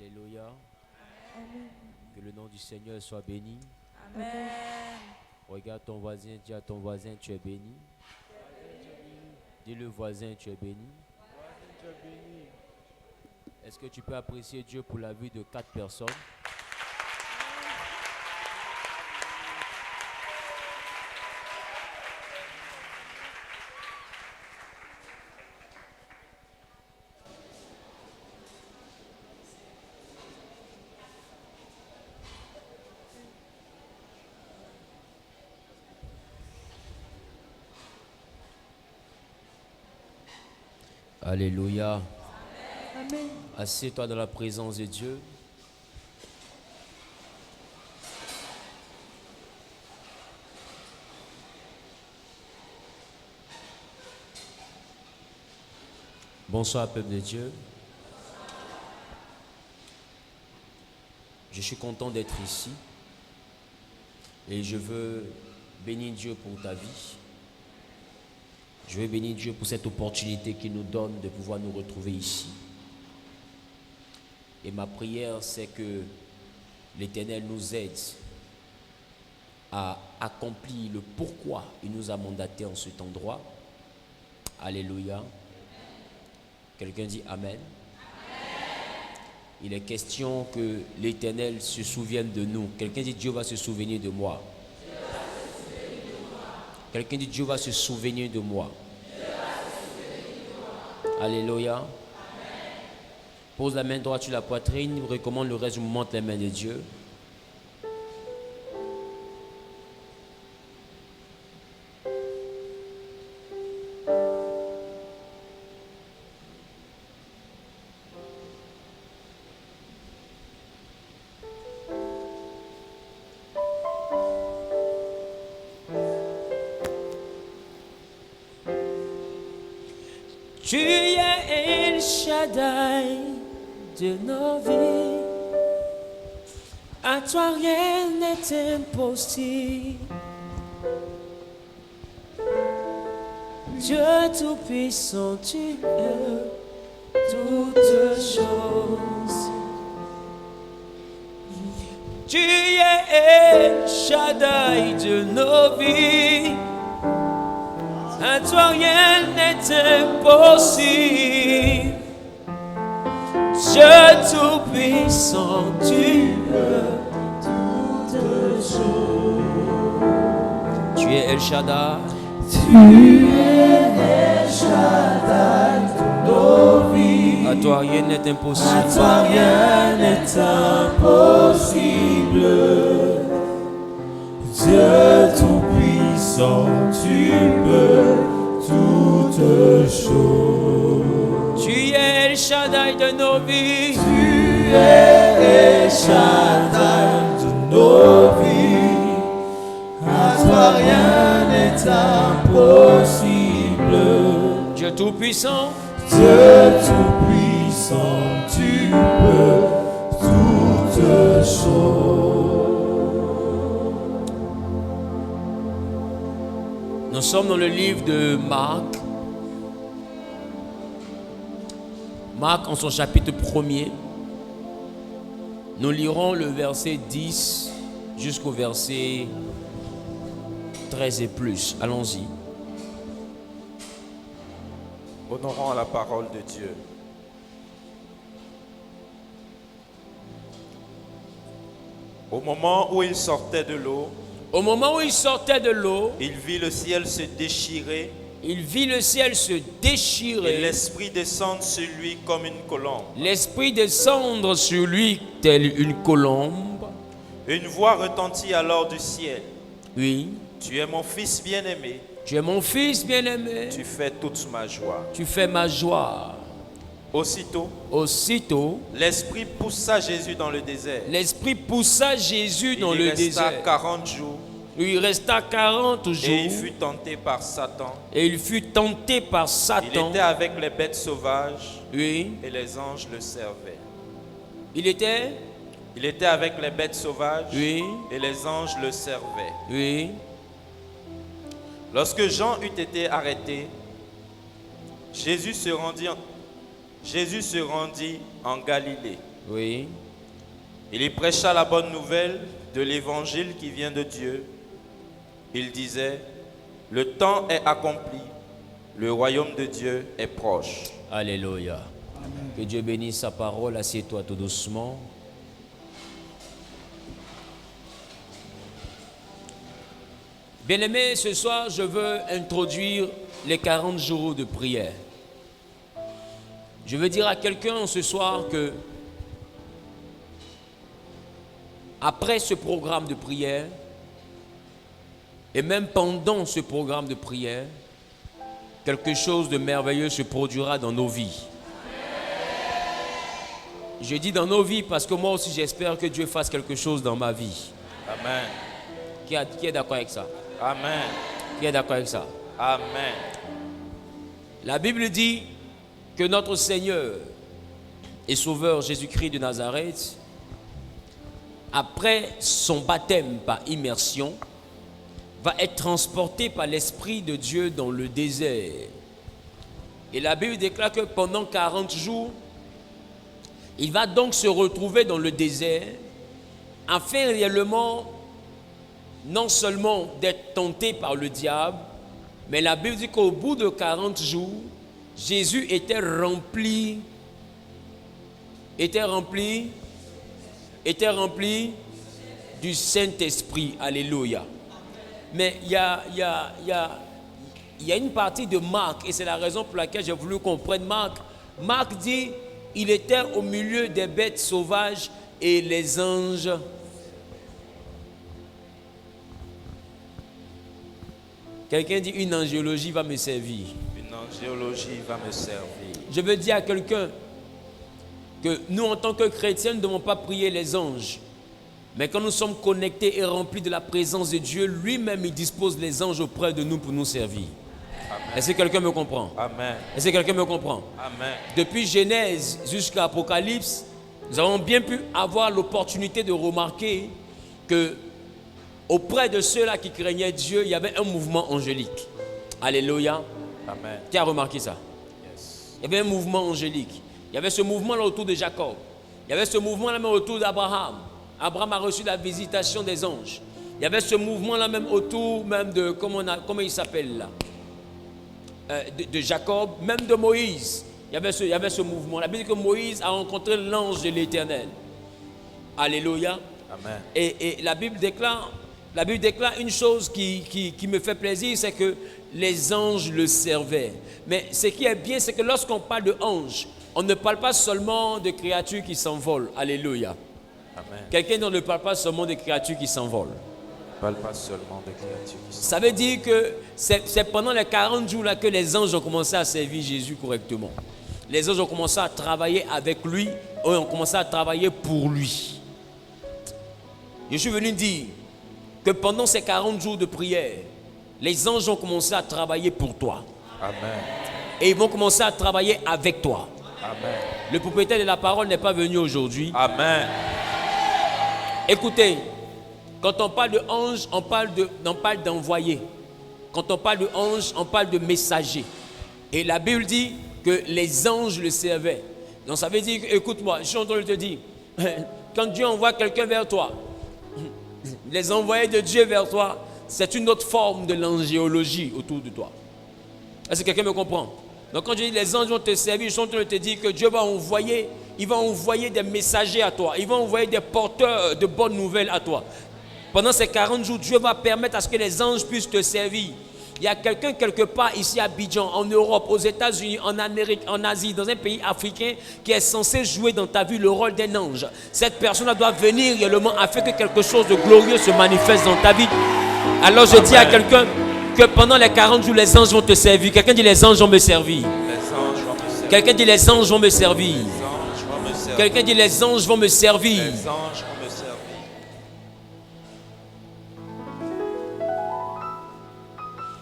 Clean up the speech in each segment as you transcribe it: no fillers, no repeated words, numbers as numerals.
Alléluia. Amen. Que le nom du Seigneur soit béni. Amen. Regarde ton voisin, dis à ton voisin, tu es béni. Dis le voisin, tu es béni. Est-ce que tu peux apprécier Dieu pour la vie de 4 personnes? Alléluia. Amen. Assieds-toi dans la présence de Dieu. Bonsoir, peuple de Dieu. Je suis content d'être ici et je veux bénir Dieu pour ta vie. Je veux bénir Dieu pour cette opportunité qu'il nous donne de pouvoir nous retrouver ici. Et ma prière, c'est que l'Éternel nous aide à accomplir le pourquoi il nous a mandatés en cet endroit. Alléluia. Quelqu'un dit Amen. Il est question que l'Éternel se souvienne de nous. Quelqu'un dit Dieu va se souvenir de moi. Quelqu'un dit Dieu va se souvenir de moi. Alléluia. Amen. Pose la main droite sur la poitrine. Recommande le reste du moment les mains de Dieu. Tu es El Shaddai de nos vies. À toi rien n'est impossible. Dieu tout-puissant, tu es toutes choses. Tu es El Shaddai de nos vies. À toi rien n'est impossible. Dieu tout-puissant, tu es toutes choses. Tu es El Shaddai. Tu es El Shaddai de nos vies. À toi rien n'est impossible. À toi rien n'est impossible. Dieu tout-puissant, tu peux toutes choses. Tu es El Shaddai de nos vies. Tu es El Shaddai de nos vies. À toi rien n'est impossible. Dieu tout-puissant. Dieu tout-puissant, tu peux toutes choses. Nous sommes dans le livre de Marc. Marc en son chapitre 1er. Nous lirons le verset 10 jusqu'au verset 13 et plus. Allons-y. Honorons la parole de Dieu. Au moment où il sortait de l'eau, Au moment où il sortait de l'eau, il vit le ciel se déchirer il vit le ciel se et déchirer, l'Esprit descendre sur lui comme une colombe. l'Esprit descendre sur lui telle une colombe. Une voix retentit alors du ciel. Oui, Tu es mon fils bien-aimé, tu es mon fils bien-aimé, tu fais toute ma joie. tu fais ma joie. Aussitôt, Aussitôt, l'Esprit poussa Jésus dans le désert. l'Esprit poussa Jésus dans Il le y resta désert. 40 jours Il resta 40 jours et il fut tenté par Satan. et il fut tenté par Il Satan. était avec les bêtes sauvages Oui, et les anges le servaient. il était. Il était avec les bêtes sauvages Oui, et les anges le servaient. oui. Lorsque Jean eut été arrêté, Jésus se rendit en Galilée. Oui. Il y prêcha la bonne nouvelle de l'évangile qui vient de Dieu. Il disait, le temps est accompli, le royaume de Dieu est proche. Alléluia. Que Dieu bénisse sa parole. Assieds-toi tout doucement. Bien-aimés, ce soir, je veux introduire les 40 jours de prière. Je veux dire à quelqu'un ce soir que après ce programme de prière, et même pendant ce programme de prière, quelque chose de merveilleux se produira dans nos vies. Je dis dans nos vies parce que moi aussi j'espère que Dieu fasse quelque chose dans ma vie. Amen. Qui est d'accord avec ça? Amen. Qui est d'accord avec ça? Amen. La Bible dit que notre Seigneur et Sauveur Jésus-Christ de Nazareth, après son baptême par immersion, va être transporté par l'Esprit de Dieu dans le désert. Et la Bible déclare que pendant 40 jours, il va donc se retrouver dans le désert afin réellement non seulement d'être tenté par le diable, mais la Bible dit qu'au bout de 40 jours, Jésus était rempli du Saint-Esprit. Alléluia. Mais il y a une partie de Marc, et c'est la raison pour laquelle j'ai voulu qu'on prenne Marc. Marc dit, il était au milieu des bêtes sauvages et les anges. Quelqu'un dit, une angiologie va me servir. Une angiologie va me servir. Je veux dire à quelqu'un que nous, en tant que chrétiens, ne devons pas prier les anges. Mais quand nous sommes connectés et remplis de la présence de Dieu, lui-même, il dispose les anges auprès de nous pour nous servir. Amen. Est-ce que quelqu'un me comprend? Amen. Est-ce que quelqu'un me comprend? Amen. Depuis Genèse jusqu'à Apocalypse, nous avons bien pu avoir l'opportunité de remarquer que auprès de ceux-là qui craignaient Dieu, il y avait un mouvement angélique. Alléluia. Amen. Qui a remarqué ça? Yes. Il y avait un mouvement angélique. Il y avait ce mouvement-là autour de Jacob. Il y avait ce mouvement-là même autour d'Abraham. Abraham a reçu la visitation des anges. Il y avait ce mouvement-là même autour même de, comment il s'appelle là, de Jacob, même de Moïse. Il y avait ce mouvement. La Bible dit que Moïse a rencontré l'ange de l'Éternel. Alléluia. Amen. Et la Bible déclare une chose qui me fait plaisir, c'est que les anges le servaient. Mais ce qui est bien, c'est que lorsqu'on parle de anges, on ne parle pas seulement de créatures qui s'envolent. Alléluia. Amen. Quelqu'un ne parle pas seulement de créatures qui s'envolent. Ne parle pas seulement de créatures qui s'envolent. Ça veut dire que c'est pendant les 40 jours là que les anges ont commencé à servir Jésus correctement. Les anges ont commencé à travailler avec lui, eux ont commencé à travailler pour lui. Je suis venu dire que pendant ces 40 jours de prière, les anges ont commencé à travailler pour toi. Amen. Et ils vont commencer à travailler avec toi. Amen. Le propriétaire de la parole n'est pas venu aujourd'hui. Amen. Écoutez, quand on parle de ange, on parle d'envoyé. Quand on parle de ange, on parle de messager. Et la Bible dit que les anges le servaient. Donc ça veut dire, écoute-moi, je suis en train de te dire, quand Dieu envoie quelqu'un vers toi, les envoyés de Dieu vers toi, c'est une autre forme de l'angéologie autour de toi. Est-ce que quelqu'un me comprend? Donc quand je dis les anges vont te servir, je suis en train de te dire que Dieu va envoyer, il va envoyer des messagers à toi, il va envoyer des porteurs de bonnes nouvelles à toi. Pendant ces 40 jours, Dieu va permettre à ce que les anges puissent te servir. Il y a quelqu'un quelque part ici à Abidjan, en Europe, aux États-Unis, en Amérique, en Asie, dans un pays africain qui est censé jouer dans ta vie le rôle d'un ange. Cette personne doit venir réellement afin que quelque chose de glorieux se manifeste dans ta vie. Alors je dis à quelqu'un que pendant les 40 jours, les anges vont te servir. Quelqu'un dit les anges vont me servir. Quelqu'un dit les anges vont me servir. Quelqu'un dit les anges vont me servir. Les anges vont me servir.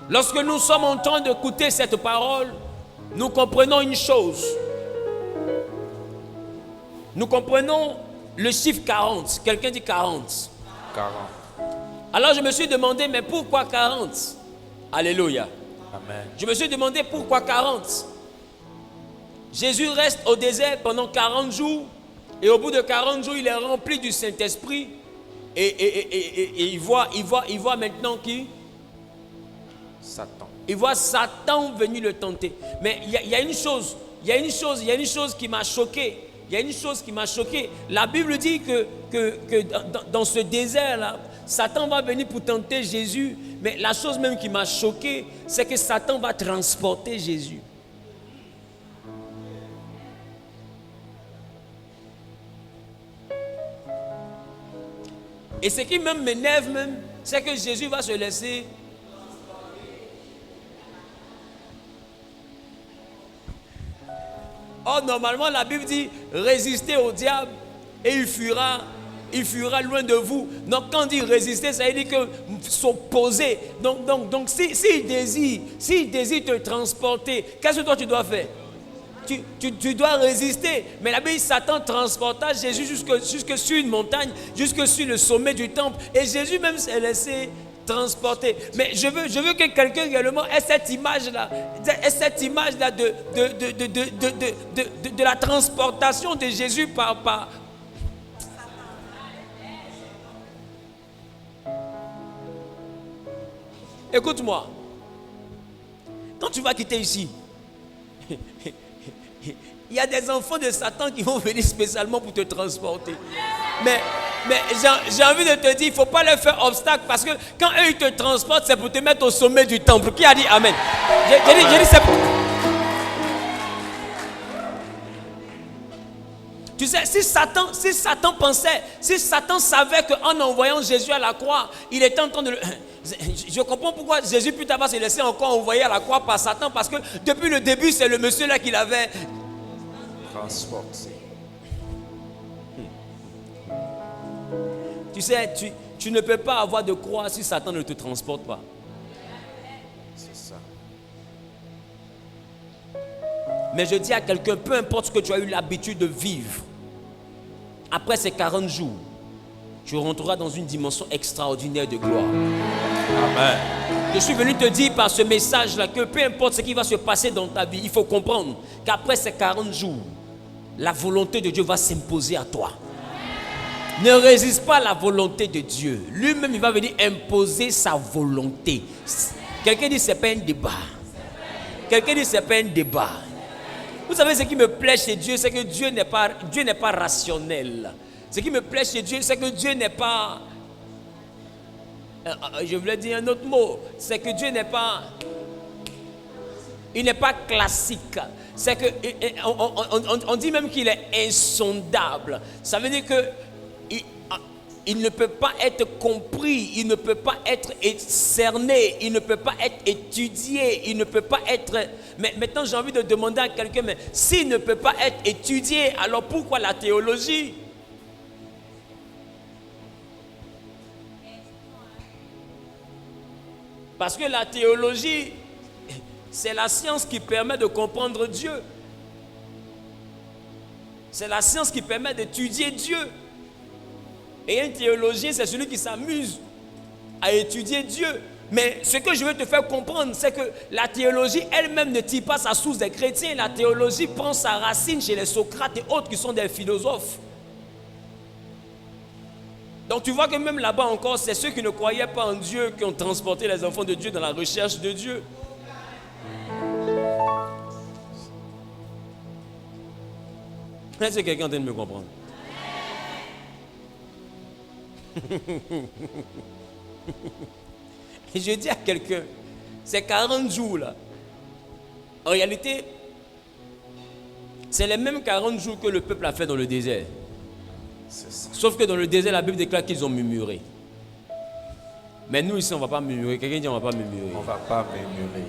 Lorsque nous sommes en train d'écouter cette parole, nous comprenons une chose. Nous comprenons le chiffre 40. Quelqu'un dit 40. 40. Alors je me suis demandé, mais pourquoi 40? Alléluia. Amen. Je me suis demandé pourquoi 40. Jésus reste au désert pendant 40 jours Et au bout de 40 jours, il est rempli du Saint-Esprit. Et il voit maintenant qui? Satan. Il voit Satan venir le tenter. Mais il y a une chose qui m'a choqué. Il y a une chose qui m'a choqué. La Bible dit que dans ce désert-là, Satan va venir pour tenter Jésus. Mais la chose même qui m'a choqué, c'est que Satan va transporter Jésus. Et ce qui même m'énerve même, c'est que Jésus va se laisser. Or, normalement, la Bible dit, résistez au diable et il fuira loin de vous. Donc, quand on dit résister, ça veut dire que s'opposer. Donc s'il désire te transporter, qu'est-ce que toi tu dois faire? Tu dois résister. Mais la Bible, Satan transporta Jésus jusque sur une montagne, jusque sur le sommet du temple. Et Jésus même s'est laissé transporter. Mais je veux que quelqu'un également ait cette image-là. De la transportation de Jésus par. Écoute-moi. Quand tu vas quitter ici, il y a des enfants de Satan qui vont venir spécialement pour te transporter. Mais j'ai envie de te dire, il ne faut pas leur faire obstacle parce que quand eux ils te transportent, c'est pour te mettre au sommet du temple. Qui a dit Amen? J'ai dit c'est pour... Tu sais, si Satan savait qu'en envoyant Jésus à la croix, il était en train de le... Je comprends pourquoi Jésus plus tard se laisser encore envoyer à la croix par Satan, parce que depuis le début, c'est le monsieur là qui l'avait transporté. Tu sais, tu ne peux pas avoir de croix si Satan ne te transporte pas. C'est ça. Mais je dis à quelqu'un, peu importe ce que tu as eu l'habitude de vivre, après ces 40 jours, tu rentreras dans une dimension extraordinaire de gloire. Amen. Je suis venu te dire par ce message-là que peu importe ce qui va se passer dans ta vie, il faut comprendre qu'après ces 40 jours, la volonté de Dieu va s'imposer à toi. Ne résiste pas à la volonté de Dieu. Lui-même, il va venir imposer sa volonté. Quelqu'un dit, c'est pas un débat. Quelqu'un dit, c'est pas un débat. Vous savez, ce qui me plaît chez Dieu, c'est que Dieu n'est pas rationnel. Ce qui me plaît chez Dieu, c'est que Dieu n'est pas... Je voulais dire un autre mot. C'est que Dieu n'est pas... Il n'est pas classique. C'est que... On dit même qu'il est insondable. Ça veut dire que... Il ne peut pas être compris, il ne peut pas être cerné, il ne peut pas être étudié, il ne peut pas être... Mais maintenant, j'ai envie de demander à quelqu'un, mais s'il ne peut pas être étudié, alors pourquoi la théologie? Parce que la théologie, c'est la science qui permet de comprendre Dieu. C'est la science qui permet d'étudier Dieu. Et un théologien, c'est celui qui s'amuse à étudier Dieu. Mais ce que je veux te faire comprendre, c'est que la théologie elle-même ne tire pas sa source des chrétiens. La théologie prend sa racine chez les Socrates et autres qui sont des philosophes. Donc tu vois que même là-bas encore, c'est ceux qui ne croyaient pas en Dieu qui ont transporté les enfants de Dieu dans la recherche de Dieu. Est-ce que quelqu'un est en train de me comprendre? Et je dis à quelqu'un, ces 40 jours là, en réalité, c'est les mêmes 40 jours que le peuple a fait dans le désert. Sauf que dans le désert, la Bible déclare qu'ils ont murmuré. Mais nous ici, on ne va pas murmurer. Quelqu'un dit on ne va pas murmurer. On ne va pas murmurer.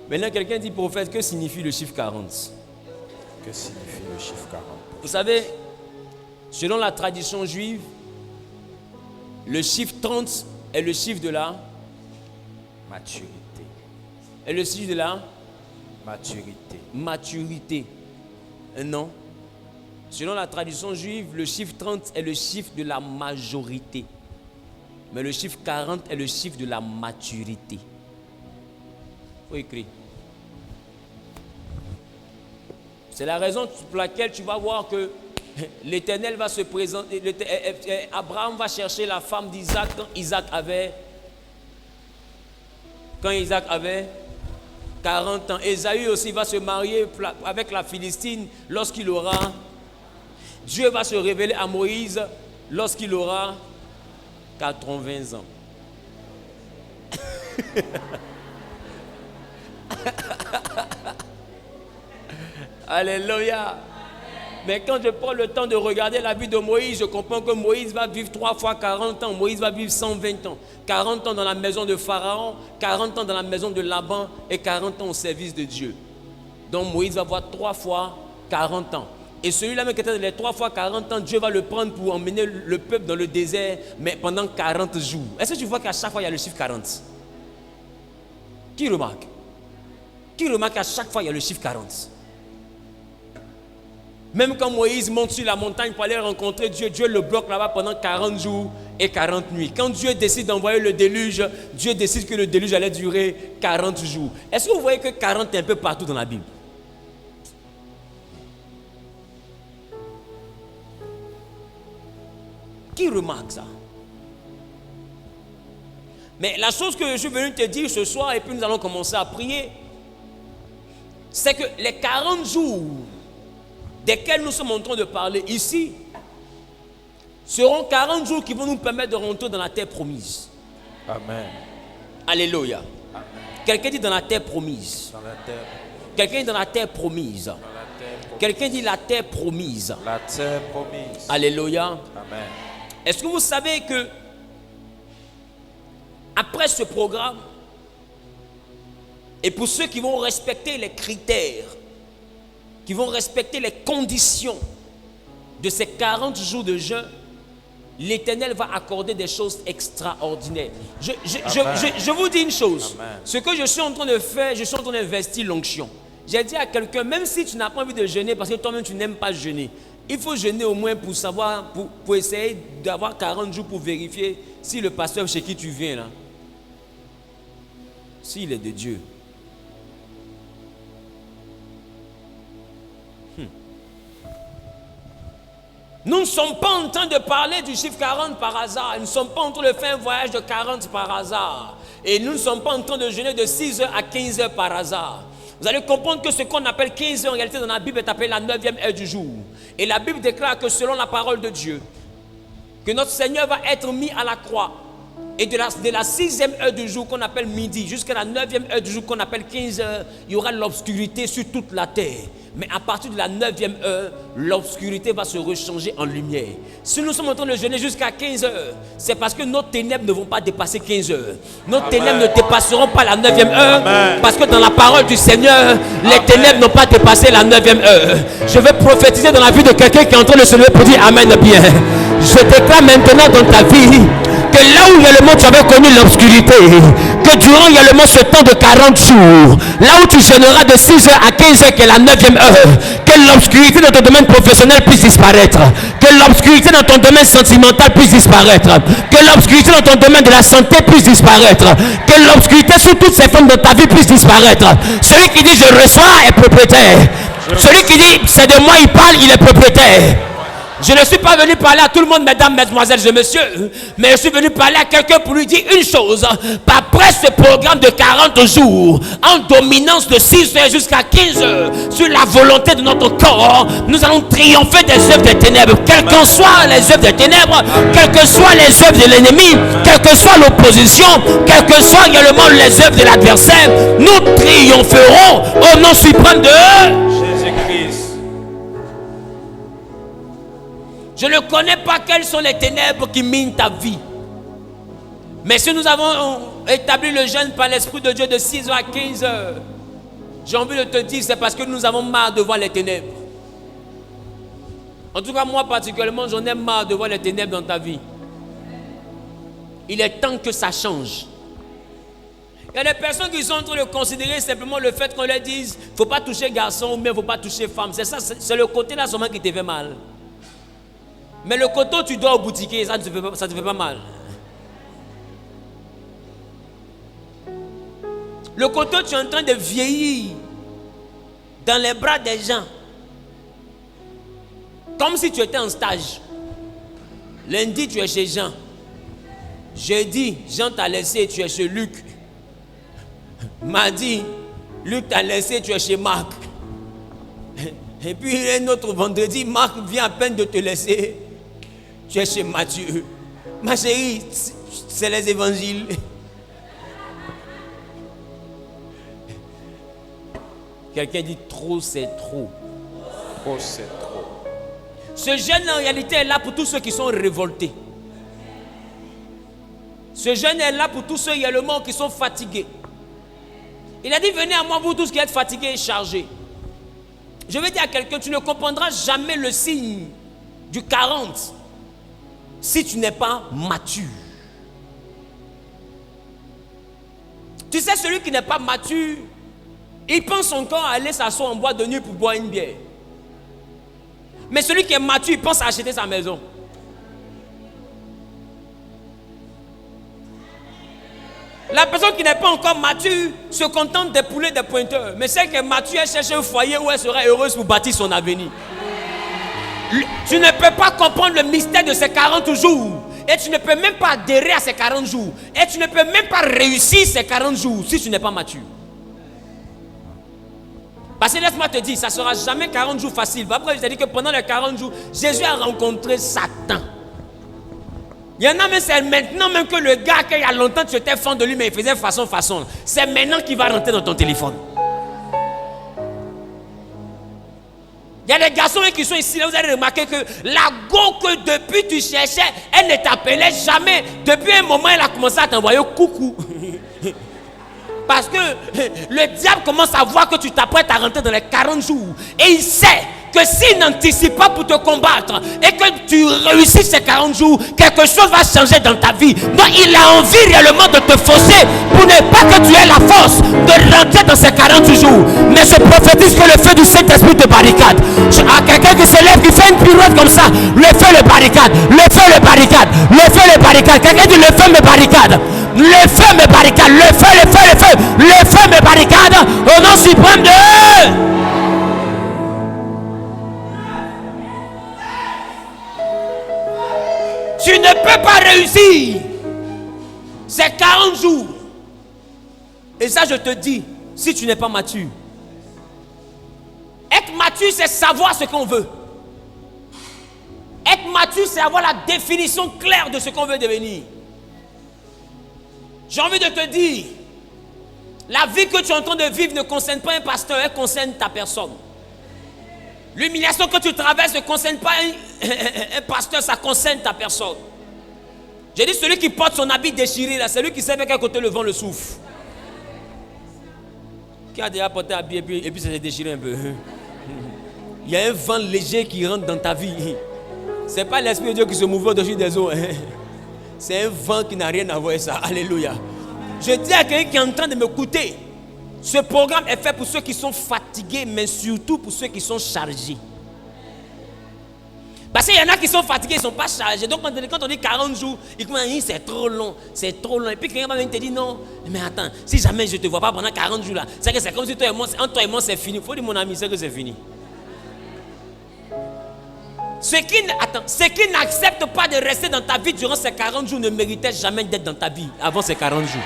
Maintenant, quelqu'un dit, prophète, que signifie le chiffre 40? Que signifie le chiffre 40? Vous savez, selon la tradition juive, le chiffre 30 est le chiffre de la maturité. Et le chiffre de la maturité. Maturité. Non. Selon la tradition juive, le chiffre 30 est le chiffre de la majorité. Mais le chiffre 40 est le chiffre de la maturité. Il faut écrire. C'est la raison pour laquelle tu vas voir que l'Éternel va se présenter. Abraham va chercher la femme d'Isaac quand Isaac avait 40 ans. Ésaü aussi va se marier avec la Philistine lorsqu'il aura. Dieu va se révéler à Moïse lorsqu'il aura 80 ans. Alléluia. Mais quand je prends le temps de regarder la vie de Moïse, je comprends que Moïse va vivre 3 fois 40 ans. Moïse va vivre 120 ans. 40 ans dans la maison de Pharaon, 40 ans dans la maison de Laban et 40 ans au service de Dieu. Donc Moïse va avoir 3 fois 40 ans. Et celui-là même qui était dans les 3 fois 40 ans, Dieu va le prendre pour emmener le peuple dans le désert, mais pendant 40 jours. Est-ce que tu vois qu'à chaque fois il y a le chiffre 40? Qui remarque? Qui remarque qu'à chaque fois il y a le chiffre 40? Même quand Moïse monte sur la montagne pour aller rencontrer Dieu, Dieu le bloque là-bas pendant 40 jours et 40 nuits. Quand Dieu décide d'envoyer le déluge, Dieu décide que le déluge allait durer 40 jours. Est-ce que vous voyez que 40 est un peu partout dans la Bible? Qui remarque ça? Mais la chose que je suis venu te dire ce soir, et puis nous allons commencer à prier, c'est que les 40 jours desquels nous sommes en train de parler ici seront 40 jours qui vont nous permettre de rentrer dans la terre promise. Amen. Alléluia. Amen. Quelqu'un dit dans la terre promise. Dans la terre. Quelqu'un dit dans la terre promise. Quelqu'un dit la terre promise. La terre promise. Alléluia. Amen. Est-ce que vous savez que après ce programme, et pour ceux qui vont respecter les critères, qui vont respecter les conditions de ces 40 jours de jeûne, l'Éternel va accorder des choses extraordinaires. Je vous dis une chose. Amen. Ce que je suis en train de faire, je suis en train d'investir l'onction. J'ai dit à quelqu'un, même si tu n'as pas envie de jeûner, parce que toi-même tu n'aimes pas jeûner, il faut jeûner au moins pour savoir, pour essayer d'avoir 40 jours pour vérifier si le pasteur chez qui tu viens là, s'il est de Dieu. Nous ne sommes pas en train de parler du chiffre 40 par hasard. Nous ne sommes pas en train de faire un voyage de 40 par hasard. Et nous ne sommes pas en train de jeûner de 6h à 15h par hasard. Vous allez comprendre que ce qu'on appelle 15h en réalité dans la Bible est appelé la 9e heure du jour. Et la Bible déclare que selon la parole de Dieu, que notre Seigneur va être mis à la croix. Et de la 6e heure du jour qu'on appelle midi jusqu'à la 9e heure du jour qu'on appelle 15h, il y aura l'obscurité sur toute la terre. Mais à partir de la 9e heure, l'obscurité va se rechanger en lumière. Si nous sommes en train de jeûner jusqu'à 15h, c'est parce que nos ténèbres ne vont pas dépasser 15h. Nos ténèbres ne dépasseront pas la 9e heure. Parce que dans la parole du Seigneur, les ténèbres n'ont pas dépassé la 9e heure. Je vais prophétiser dans la vie de quelqu'un qui est en train de se lever pour dire Amen bien. Je déclare maintenant dans ta vie que là où réellement tu avais connu l'obscurité, que durant réellement ce temps de 40 jours, là où tu jeûneras de 6h à 15h qui est la 9e heure, que l'obscurité dans ton domaine professionnel puisse disparaître, que l'obscurité dans ton domaine sentimental puisse disparaître, que l'obscurité dans ton domaine de la santé puisse disparaître, que l'obscurité sous toutes ces formes de ta vie puisse disparaître. Celui qui dit je reçois est propriétaire. Celui qui dit c'est de moi il parle, il est propriétaire. Je ne suis pas venu parler à tout le monde, mesdames, mesdemoiselles et messieurs, mais je suis venu parler à quelqu'un pour lui dire une chose. Après ce programme de 40 jours, en dominance de 6h jusqu'à 15h, sur la volonté de notre corps, nous allons triompher des œuvres des ténèbres. Quelles que soient les œuvres des ténèbres, quelles que soient les œuvres de l'ennemi, quelle que soit l'opposition, quelles que soient également les œuvres de l'adversaire, nous triompherons au nom suprême de Jésus-Christ. Je ne connais pas quelles sont les ténèbres qui minent ta vie. Mais si nous avons établi le jeûne par l'Esprit de Dieu de 6h à 15h, j'ai envie de te dire, c'est parce que nous avons marre de voir les ténèbres. En tout cas, moi particulièrement, j'en ai marre de voir les ténèbres dans ta vie. Il est temps que ça change. Il y a des personnes qui sont en train de considérer simplement le fait qu'on leur dise il ne faut pas toucher garçon ou bien il ne faut pas toucher femme. C'est ça, c'est le côté là seulement qui te fait mal. Mais le côté où tu dois au boutiquier, ça ne te fait pas mal. Le côté où tu es en train de vieillir dans les bras des gens. Comme si tu étais en stage. Lundi, tu es chez Jean. Jeudi, Jean t'a laissé et tu es chez Luc. Mardi, Luc t'a laissé et tu es chez Marc. Et puis un autre vendredi, Marc vient à peine de te laisser. Tu es chez Matthieu. Ma chérie, c'est les évangiles. Quelqu'un dit trop, c'est trop. Trop, c'est trop. Ce jeûne en réalité est là pour tous ceux qui sont révoltés. Ce jeûne est là pour tous ceux également qui sont fatigués. Il a dit, venez à moi vous tous qui êtes fatigués et chargés. Je vais dire à quelqu'un, tu ne comprendras jamais le signe du 40 si tu n'es pas mature. Tu sais, celui qui n'est pas mature, il pense encore à aller s'asseoir en boîte de nuit pour boire une bière. Mais celui qui est mature, il pense à acheter sa maison. La personne qui n'est pas encore mature se contente d'épouler des pointeurs. Mais celle qui est mature, elle cherche un foyer où elle sera heureuse pour bâtir son avenir. Tu ne peux pas comprendre le mystère de ces 40 jours. Et tu ne peux même pas adhérer à ces 40 jours. Et tu ne peux même pas réussir ces 40 jours si tu n'es pas mature. Parce que laisse-moi te dire, ça ne sera jamais 40 jours faciles. Après, je t'ai dit que pendant les 40 jours, Jésus a rencontré Satan. Il y en a même, c'est maintenant même que le gars, qu'il y a longtemps, tu étais fan de lui, mais il faisait façon. C'est maintenant qu'il va rentrer dans ton téléphone. Il y a des garçons qui sont ici, là, vous allez remarquer que la go que depuis tu cherchais, elle ne t'appelait jamais. Depuis un moment, elle a commencé à t'envoyer coucou. Parce que le diable commence à voir que tu t'apprêtes à rentrer dans les 40 jours. Et il sait que s'il n'anticipe pas pour te combattre et que tu réussis ces 40 jours, quelque chose va changer dans ta vie. Donc il a envie réellement de te forcer pour ne pas que tu aies la force de rentrer dans ces 40 jours. Mais je prophétise que le feu du Saint-Esprit te barricade. À quelqu'un qui se lève, qui fait une pirouette comme ça, le feu le barricade, le feu le barricade, le feu le barricade. Quelqu'un dit le feu me barricade. Le feu me barricade, le feu me barricade au nom suprême de... Tu ne peux pas réussir ces 40 jours. Et ça, je te dis, si tu n'es pas mature. Être mature, c'est savoir ce qu'on veut. Être mature, c'est avoir la définition claire de ce qu'on veut devenir. J'ai envie de te dire, la vie que tu es en train de vivre ne concerne pas un pasteur, elle concerne ta personne. L'humiliation que tu traverses ne concerne pas un pasteur, ça concerne ta personne. J'ai dit, celui qui porte son habit déchiré, là, c'est lui qui sait à quel côté le vent le souffle. Qui a déjà porté un habit et puis ça s'est déchiré un peu. Il y a un vent léger qui rentre dans ta vie. Ce n'est pas l'Esprit de Dieu qui se mouve au-dessus des eaux. C'est un vent qui n'a rien à voir avec ça. Alléluia. Je dis à quelqu'un qui est en train de m'écouter, ce programme est fait pour ceux qui sont fatigués, mais surtout pour ceux qui sont chargés. Parce qu'il y en a qui sont fatigués, ils ne sont pas chargés. Donc quand on dit 40 jours, ils disent c'est trop long, c'est trop long. Et puis quelqu'un va venir te dire non, mais attends, si jamais je ne te vois pas pendant 40 jours là, c'est que c'est comme si toi et moi, entre toi et moi c'est fini. Il faut dire mon ami, c'est que c'est fini. Ceux qui n'acceptent pas de rester dans ta vie durant ces 40 jours ne méritaient jamais d'être dans ta vie avant ces 40 jours.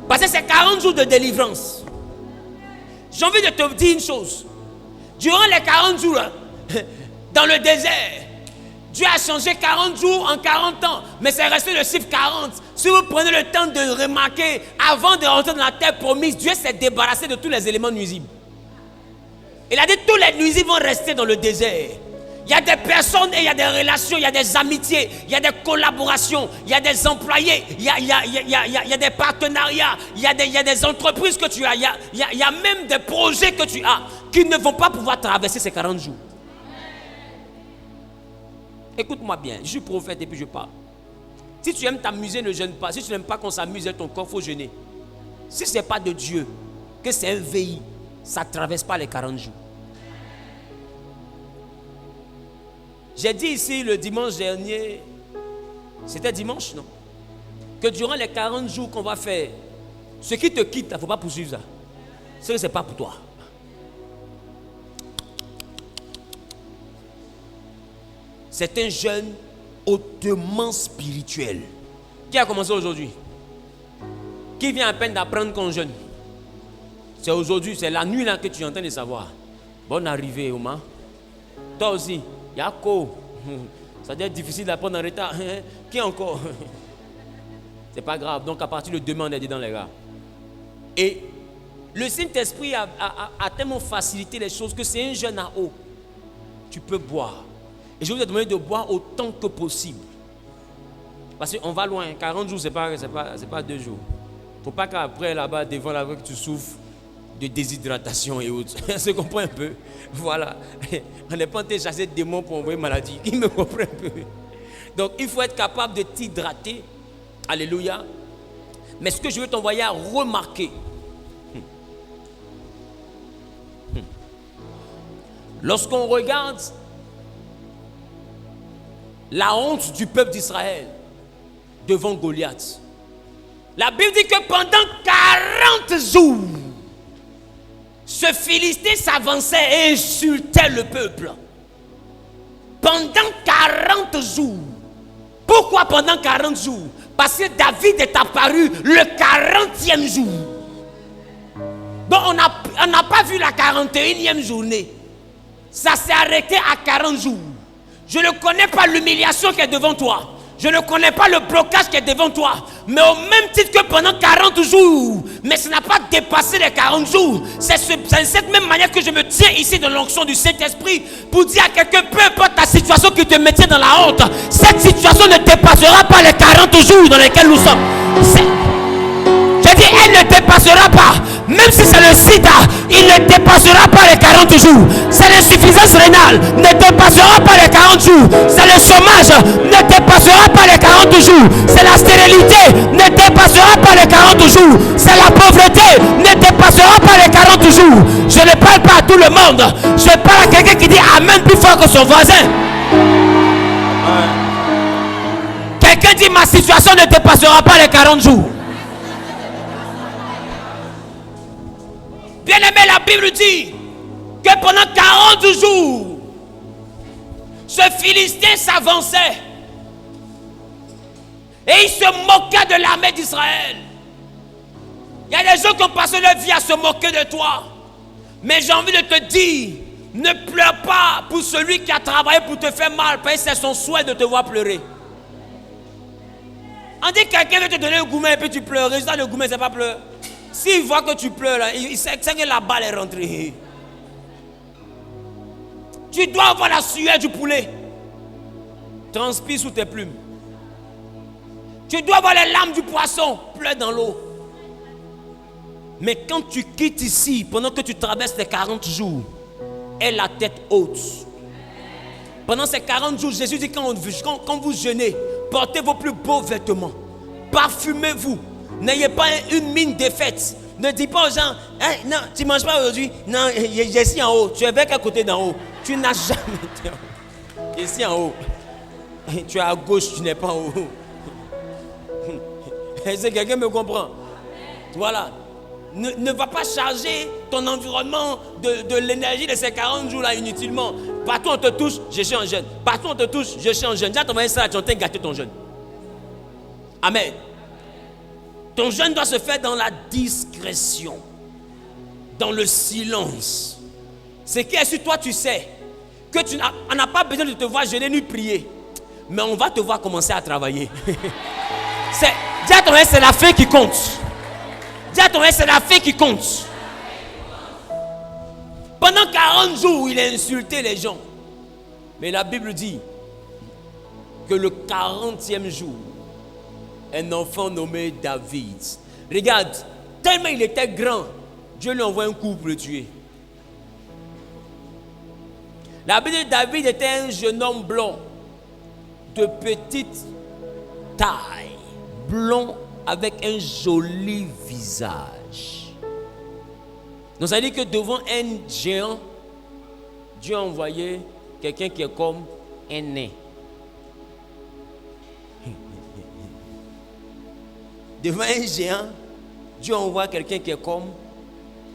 Parce que c'est 40 jours de délivrance. J'ai envie de te dire une chose. Durant les 40 jours, là, dans le désert, Dieu a changé 40 jours en 40 ans. Mais c'est resté le chiffre 40. Si vous prenez le temps de remarquer, avant de rentrer dans la terre promise, Dieu s'est débarrassé de tous les éléments nuisibles. Il a dit tous les nuisibles vont rester dans le désert. Il y a des personnes et il y a des relations, il y a des amitiés, il y a des collaborations, il y a des employés, il y a des partenariats, il y a des entreprises que tu as, il y a même des projets que tu as qui ne vont pas pouvoir traverser ces 40 jours. Écoute-moi bien, je suis prophète et puis je parle. Si tu aimes t'amuser, ne jeûne pas. Si tu n'aimes pas qu'on s'amuse avec ton corps, il faut jeûner. Si ce n'est pas de Dieu, que c'est un VI, ça ne traverse pas les 40 jours. J'ai dit ici le dimanche dernier, c'était dimanche, non? Que durant les 40 jours qu'on va faire, ce qui te quitte, il ne faut pas poursuivre ça. Ce n'est pas pour toi. c'est un jeûne hautement spirituel. Qui a commencé aujourd'hui? Qui vient à peine d'apprendre qu'on jeûne? C'est aujourd'hui, c'est la nuit là que tu es en train de savoir. Bonne arrivée, Oma. Toi aussi, Yako. Ça doit être difficile d'apprendre en retard. Qui encore? C'est pas grave. Donc à partir de demain, on est dedans, les gars. Et le Saint-Esprit a tellement facilité les choses que c'est un jeûne à eau. Tu peux boire. Et je vous ai demandé de boire autant que possible. Parce qu'on va loin. 40 jours, c'est pas 2 jours. Faut pas qu'après là-bas, devant là-bas, que tu souffres de déshydratation et autres. Se comprend un peu? Voilà. On n'est pas en train de chasser des démons pour envoyer maladie. Il me comprend un peu. Donc, il faut être capable de t'hydrater. Alléluia. Mais ce que je veux t'envoyer à remarquer, lorsqu'on regarde la honte du peuple d'Israël devant Goliath, la Bible dit que pendant 40 jours, ce Philistin s'avançait et insultait le peuple. Pendant 40 jours. Pourquoi pendant 40 jours? Parce que David est apparu le 40e jour. Donc on n'a pas vu la 41e journée. Ça s'est arrêté à 40 jours. Je ne connais pas l'humiliation qui est devant toi. Je ne connais pas le blocage qui est devant toi. Mais au même titre que pendant 40 jours, mais ça n'a pas dépassé les 40 jours. C'est de cette même manière que je me tiens ici dans l'onction du Saint-Esprit pour dire à quelqu'un, peu importe ta situation qui te maintient dans la honte, cette situation ne dépassera pas les 40 jours dans lesquels nous sommes. Je dis, elle ne dépassera pas. Même si c'est le sida, il ne dépassera pas les 40 jours. C'est l'insuffisance rénale, ne dépassera pas les 40 jours. C'est le chômage, ne dépassera pas les 40 jours. C'est la stérilité, ne dépassera pas les 40 jours. C'est la pauvreté, ne dépassera pas les 40 jours. Je ne parle pas à tout le monde. Je parle à quelqu'un qui dit Amen plus fort que son voisin. Quelqu'un dit ma situation ne dépassera pas les 40 jours. Bien aimé, la Bible dit que pendant 40 jours, ce Philistin s'avançait et il se moquait de l'armée d'Israël. Il y a des gens qui ont passé leur vie à se moquer de toi. Mais j'ai envie de te dire, ne pleure pas pour celui qui a travaillé pour te faire mal, parce que c'est son souhait de te voir pleurer. On dit que quelqu'un veut te donner un gourmet et puis tu pleures. Résultat, le gourmet, c'est pas pleurer. S'il voit que tu pleures, là, il sait que la balle est rentrée. Tu dois avoir la sueur du poulet. Transpire sous tes plumes. Tu dois avoir les larmes du poisson. Pleure dans l'eau. Mais quand tu quittes ici, pendant que tu traverses les 40 jours, aie la tête haute. Pendant ces 40 jours, Jésus dit quand vous jeûnez, portez vos plus beaux vêtements. Parfumez-vous. N'ayez pas une mine défaite. Ne dis pas aux gens, hey, non, tu ne manges pas aujourd'hui. Non, je suis en haut. Tu es avec à côté d'en haut. Tu n'as jamais été en haut. Je suis en haut. Tu es à gauche, tu n'es pas en haut. Est-ce que quelqu'un me comprend? Voilà. Ne va pas charger ton environnement de l'énergie de ces 40 jours-là inutilement. Partout on te touche, je suis en jeûne. Partout on te touche, je suis en jeûne. Déjà, tu vas ça, tu es en train de gâter ton jeûne. Amen. Ton jeûne doit se faire dans la discrétion, dans le silence. Ce qui est sur toi, tu sais que on n'a pas besoin de te voir jeûner ni prier, mais on va te voir commencer à travailler. Dis à ton c'est la fin qui compte. Dis à ton c'est la fin qui compte. Pendant 40 jours, il a insulté les gens. Mais la Bible dit que le 40e jour, un enfant nommé David. Regarde, tellement il était grand, Dieu lui envoie un coup pour le tuer. La Bible dit que David était un jeune homme blond, de petite taille, blond avec un joli visage. Donc ça veut dire que devant un géant, Dieu a envoyé quelqu'un qui est comme un nain. Devant un géant, Dieu envoie quelqu'un qui est comme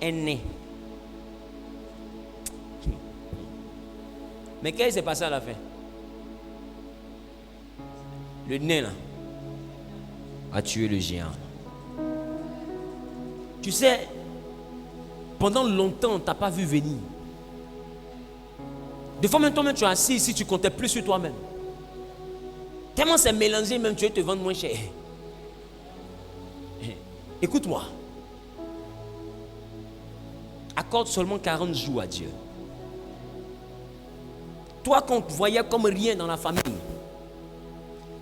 un nain. Mais qu'est-ce qui s'est passé à la fin? le nain là, a tué le géant. Tu sais, pendant longtemps, tu n'as pas vu venir. Des fois, même toi-même, tu es assis ici, tu comptais plus sur toi-même. Tellement c'est mélangé, même tu veux te vendre moins cher. Écoute-moi. Accorde seulement 40 jours à Dieu. Toi qu'on te voyait comme rien dans la famille.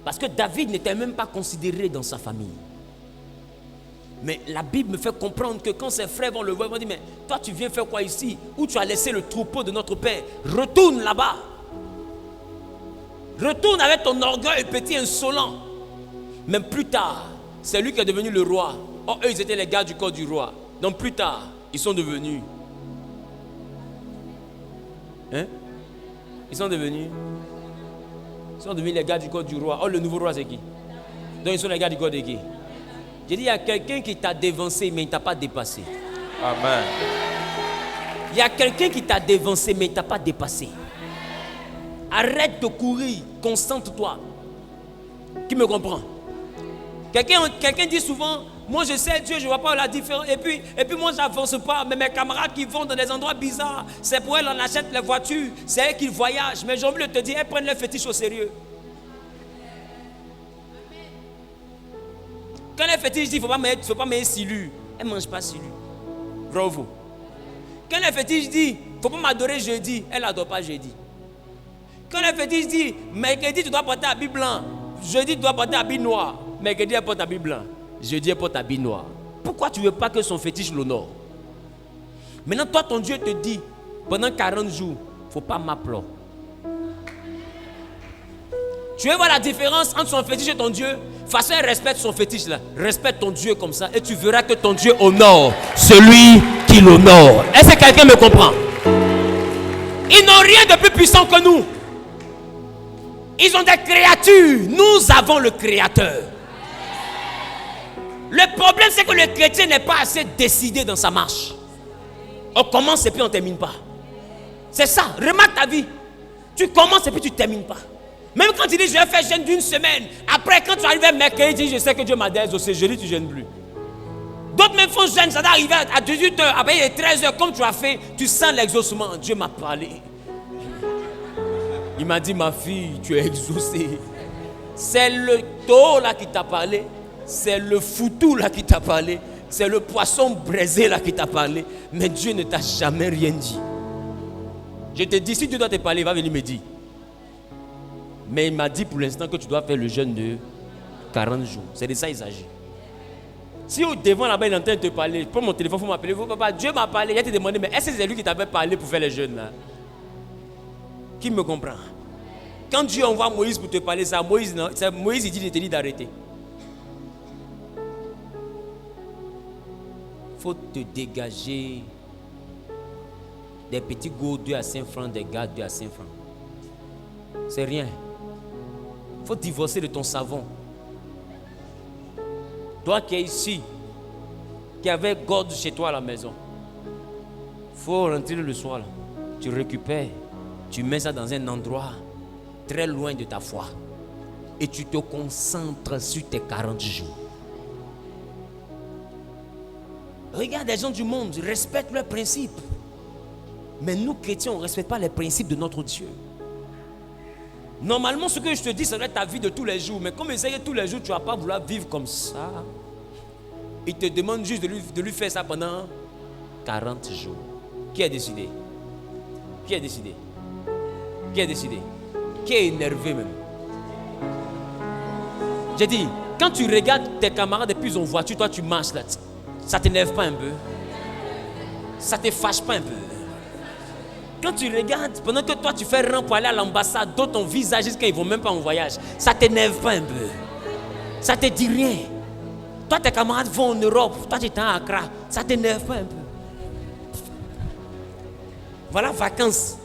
Parce que David n'était même pas considéré dans sa famille. Mais la Bible me fait comprendre que quand ses frères vont le voir, ils vont dire, mais toi tu viens faire quoi ici? Où tu as laissé le troupeau de notre père? Retourne là-bas. Retourne avec ton orgueil petit insolent. Même plus tard, c'est lui qui est devenu le roi. Oh, eux ils étaient les gars du corps du roi. Donc plus tard, ils sont devenus. Hein? Ils sont devenus les gars du corps du roi. Oh, le nouveau roi c'est qui? Donc ils sont les gars du corps de qui? J'ai dit, il y a quelqu'un qui t'a dévancé, mais il ne t'a pas dépassé. Amen. Il y a quelqu'un qui t'a dévancé, mais il ne t'a pas dépassé. Arrête de courir, concentre-toi. Qui me comprend? Quelqu'un dit souvent, moi je sais Dieu, je ne vois pas la différence. Et puis moi je n'avance pas, mais mes camarades qui vont dans des endroits bizarres, c'est pour elles on achète les voitures, c'est elles qui voyagent. Mais j'ai envie de te dire, elles prennent les fétiches au sérieux. Quand les fétiches disent, il ne faut pas mettre silu, elle ne mange pas silu. Bravo. Quand les fétiches disent, il ne faut pas m'adorer jeudi, elle n'adore pas jeudi. Quand les fétiches disent, mercredi tu dois porter habit blanc, jeudi tu dois porter habit noir, mercredi elle porte habit blanc, jeudi elle porte habit noir. Pourquoi tu ne veux pas que son fétiche l'honore? Maintenant toi ton Dieu te dit, pendant 40 jours, il ne faut pas m'appeler. Tu veux voir la différence entre son fétiche et ton Dieu? Façon elle respecte son fétiche là. Respecte ton Dieu comme ça et tu verras que ton Dieu honore celui qui l'honore. Est-ce que quelqu'un me comprend? Ils n'ont rien de plus puissant que nous. Ils ont des créatures. Nous avons le Créateur. Le problème c'est que le chrétien n'est pas assez décidé dans sa marche. On commence et puis on ne termine pas. C'est ça. Remarque ta vie. Tu commences et puis tu ne termines pas. Même quand tu dis je vais faire jeûne d'une semaine, après quand tu arrives à mercredi, tu dis je sais que Dieu m'a exaucé, jeudi tu ne jeûnes plus. D'autres même font jeûne, ça doit arriver à 18h, après il est 13h, comme tu as fait, tu sens l'exaucement. Dieu m'a parlé. Il m'a dit ma fille, tu es exaucée. C'est le taureau là qui t'a parlé, c'est le foutou là qui t'a parlé, c'est le poisson braisé là qui t'a parlé, mais Dieu ne t'a jamais rien dit. Je te dis, si Dieu doit te parler, il va venir me dire. Mais il m'a dit pour l'instant que tu dois faire le jeûne de 40 jours. C'est de ça qu'il s'agit. Si au devant là-bas il est en train de te parler, prends mon téléphone, il faut m'appeler. Papa, Dieu m'a parlé. Il a te demandé, mais est-ce que c'est lui qui t'avait parlé pour faire le jeûne là? Qui me comprend? Quand Dieu envoie Moïse pour te parler, ça, Moïse il dit, il te dit d'arrêter. Il faut te dégager des petits goûts 2 à 5 francs, des gars 2 à 5 francs. C'est rien. Il faut divorcer de ton savon. Toi qui es ici, qui avait God chez toi à la maison, il faut rentrer le soir. Là. Tu récupères, tu mets ça dans un endroit très loin de ta foi. Et tu te concentres sur tes 40 jours. Regarde les gens du monde, respectent leurs principes. Mais nous, chrétiens, on ne respecte pas les principes de notre Dieu. Normalement, ce que je te dis, ça doit être ta vie de tous les jours. Mais comme il sait que tous les jours, tu ne vas pas vouloir vivre comme ça. Il te demande juste de lui faire ça pendant 40 jours. Qui a décidé? Qui a décidé? Qui a décidé? Qui est énervé même? J'ai dit, quand tu regardes tes camarades et puis ils ont voiture, toi tu marches là. Ça ne t'énerve pas un peu? Ça ne te fâche pas un peu? Quand tu regardes, pendant que toi tu fais rang pour aller à l'ambassade, d'autres ont visage quand ils ne vont même pas en voyage, ça ne t'énerve pas un peu? Ça ne te dit rien? Toi tes camarades vont en Europe, toi tu es à Accra, ça ne t'énerve pas un peu? Voilà vacances.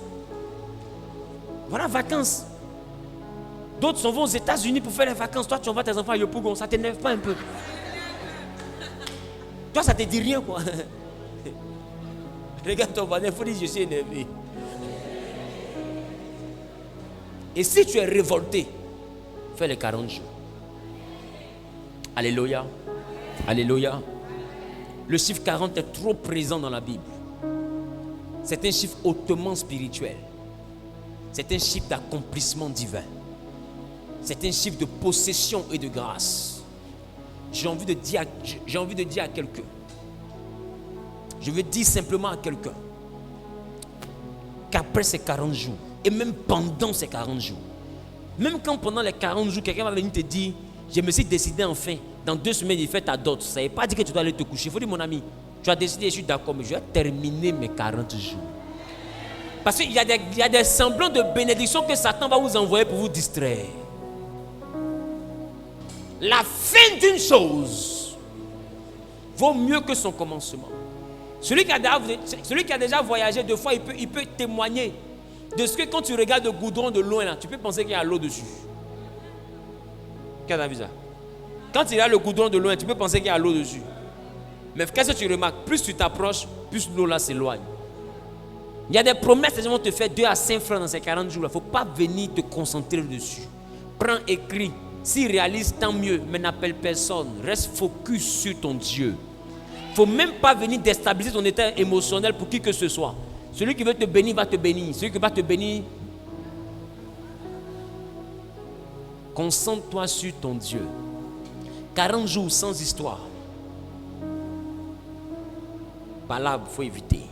Voilà vacances. D'autres s'en vont aux États-Unis pour faire les vacances, toi tu envoies tes enfants à Yopougon, ça ne t'énerve pas un peu? Toi ça ne te dit rien quoi? Regarde ton voisin, il faut dire je suis énervé. Et si tu es révolté, il faire les 40 jours. Alléluia. Alléluia. Le chiffre 40 est trop présent dans la Bible. C'est un chiffre hautement spirituel. C'est un chiffre d'accomplissement divin. C'est un chiffre de possession et de grâce. J'ai envie de dire à quelqu'un. Je veux dire simplement à quelqu'un qu'après ces 40 jours, et même pendant ces 40 jours, même quand pendant les 40 jours, quelqu'un va venir te dire, je me suis décidé enfin, dans 2 semaines, il fait ta dot. Ça ne veut pas dire que tu dois aller te coucher. Il faut dire, mon ami, tu as décidé, je suis d'accord, mais je vais terminer mes 40 jours. Parce qu'il y a des semblants de bénédiction que Satan va vous envoyer pour vous distraire. La fin d'une chose vaut mieux que son commencement. Celui qui a déjà voyagé 2 fois, il peut témoigner de ce que quand tu regardes le goudron de loin, là, tu peux penser qu'il y a l'eau dessus. Qui a vu ça? Quand tu regardes le goudron de loin, tu peux penser qu'il y a l'eau dessus. Mais qu'est-ce que tu remarques? Plus tu t'approches, plus l'eau là s'éloigne. Il y a des promesses que les gens vont te faire 2 à 5 francs dans ces 40 jours là. Il ne faut pas venir te concentrer dessus. Prends écrit. S'il réalise, tant mieux, mais n'appelle personne. Reste focus sur ton Dieu. Il ne faut même pas venir déstabiliser ton état émotionnel pour qui que ce soit. Celui qui veut te bénir va te bénir. Celui qui va te bénir, concentre-toi sur ton Dieu. 40 jours sans histoire. Palabre, il faut éviter.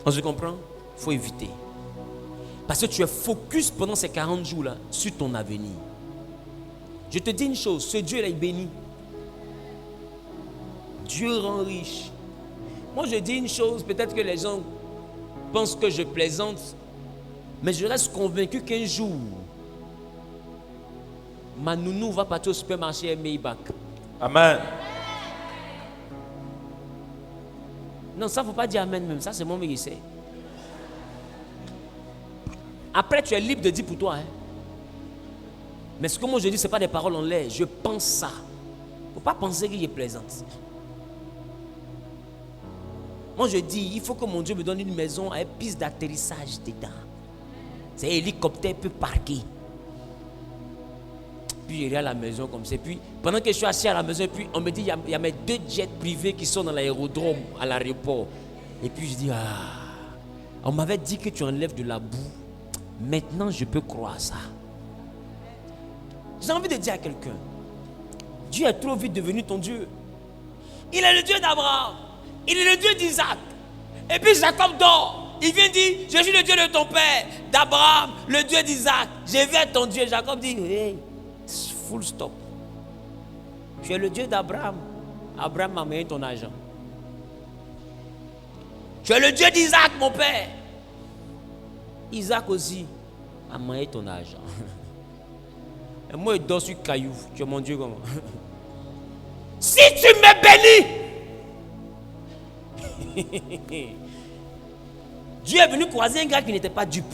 On se comprend? Il faut éviter. Parce que tu es focus pendant ces 40 jours-là sur ton avenir. Je te dis une chose, ce Dieu-là est béni. Dieu rend riche. Moi je dis une chose, peut-être que les gens pensent que je plaisante, mais je reste convaincu qu'un jour, ma nounou va partir au supermarché et Maybach. Amen. Non, ça ne faut pas dire amen même, ça c'est mon mérite. Après, tu es libre de dire pour toi. Hein. Mais ce que moi je dis, ce n'est pas des paroles en l'air. Je pense ça. Il ne faut pas penser que je plaisante. Moi je dis, il faut que mon Dieu me donne une maison avec piste d'atterrissage dedans. C'est hélicoptère peut parquer. Puis j'irai à la maison comme ça. Puis pendant que je suis assis à la maison, puis on me dit, il y a mes 2 jets privés qui sont dans l'aérodrome, à l'aéroport. Et puis je dis, on m'avait dit que tu enlèves de la boue. Maintenant, je peux croire ça. J'ai envie de dire à quelqu'un, Dieu est trop vite devenu ton Dieu. Il est le Dieu d'Abraham. Il est le Dieu d'Isaac. Et puis Jacob dort. Il vient dire, je suis le Dieu de ton père, d'Abraham, le Dieu d'Isaac. Je vais être ton Dieu. Jacob dit, hey, full stop. Tu es le Dieu d'Abraham. Abraham m'a amené ton argent. Tu es le Dieu d'Isaac, mon père. Isaac aussi a mangé ton argent. Et moi, je dors sur caillou. Tu es mon Dieu comment? Si tu me bénis, Dieu est venu croiser un gars qui n'était pas dupe.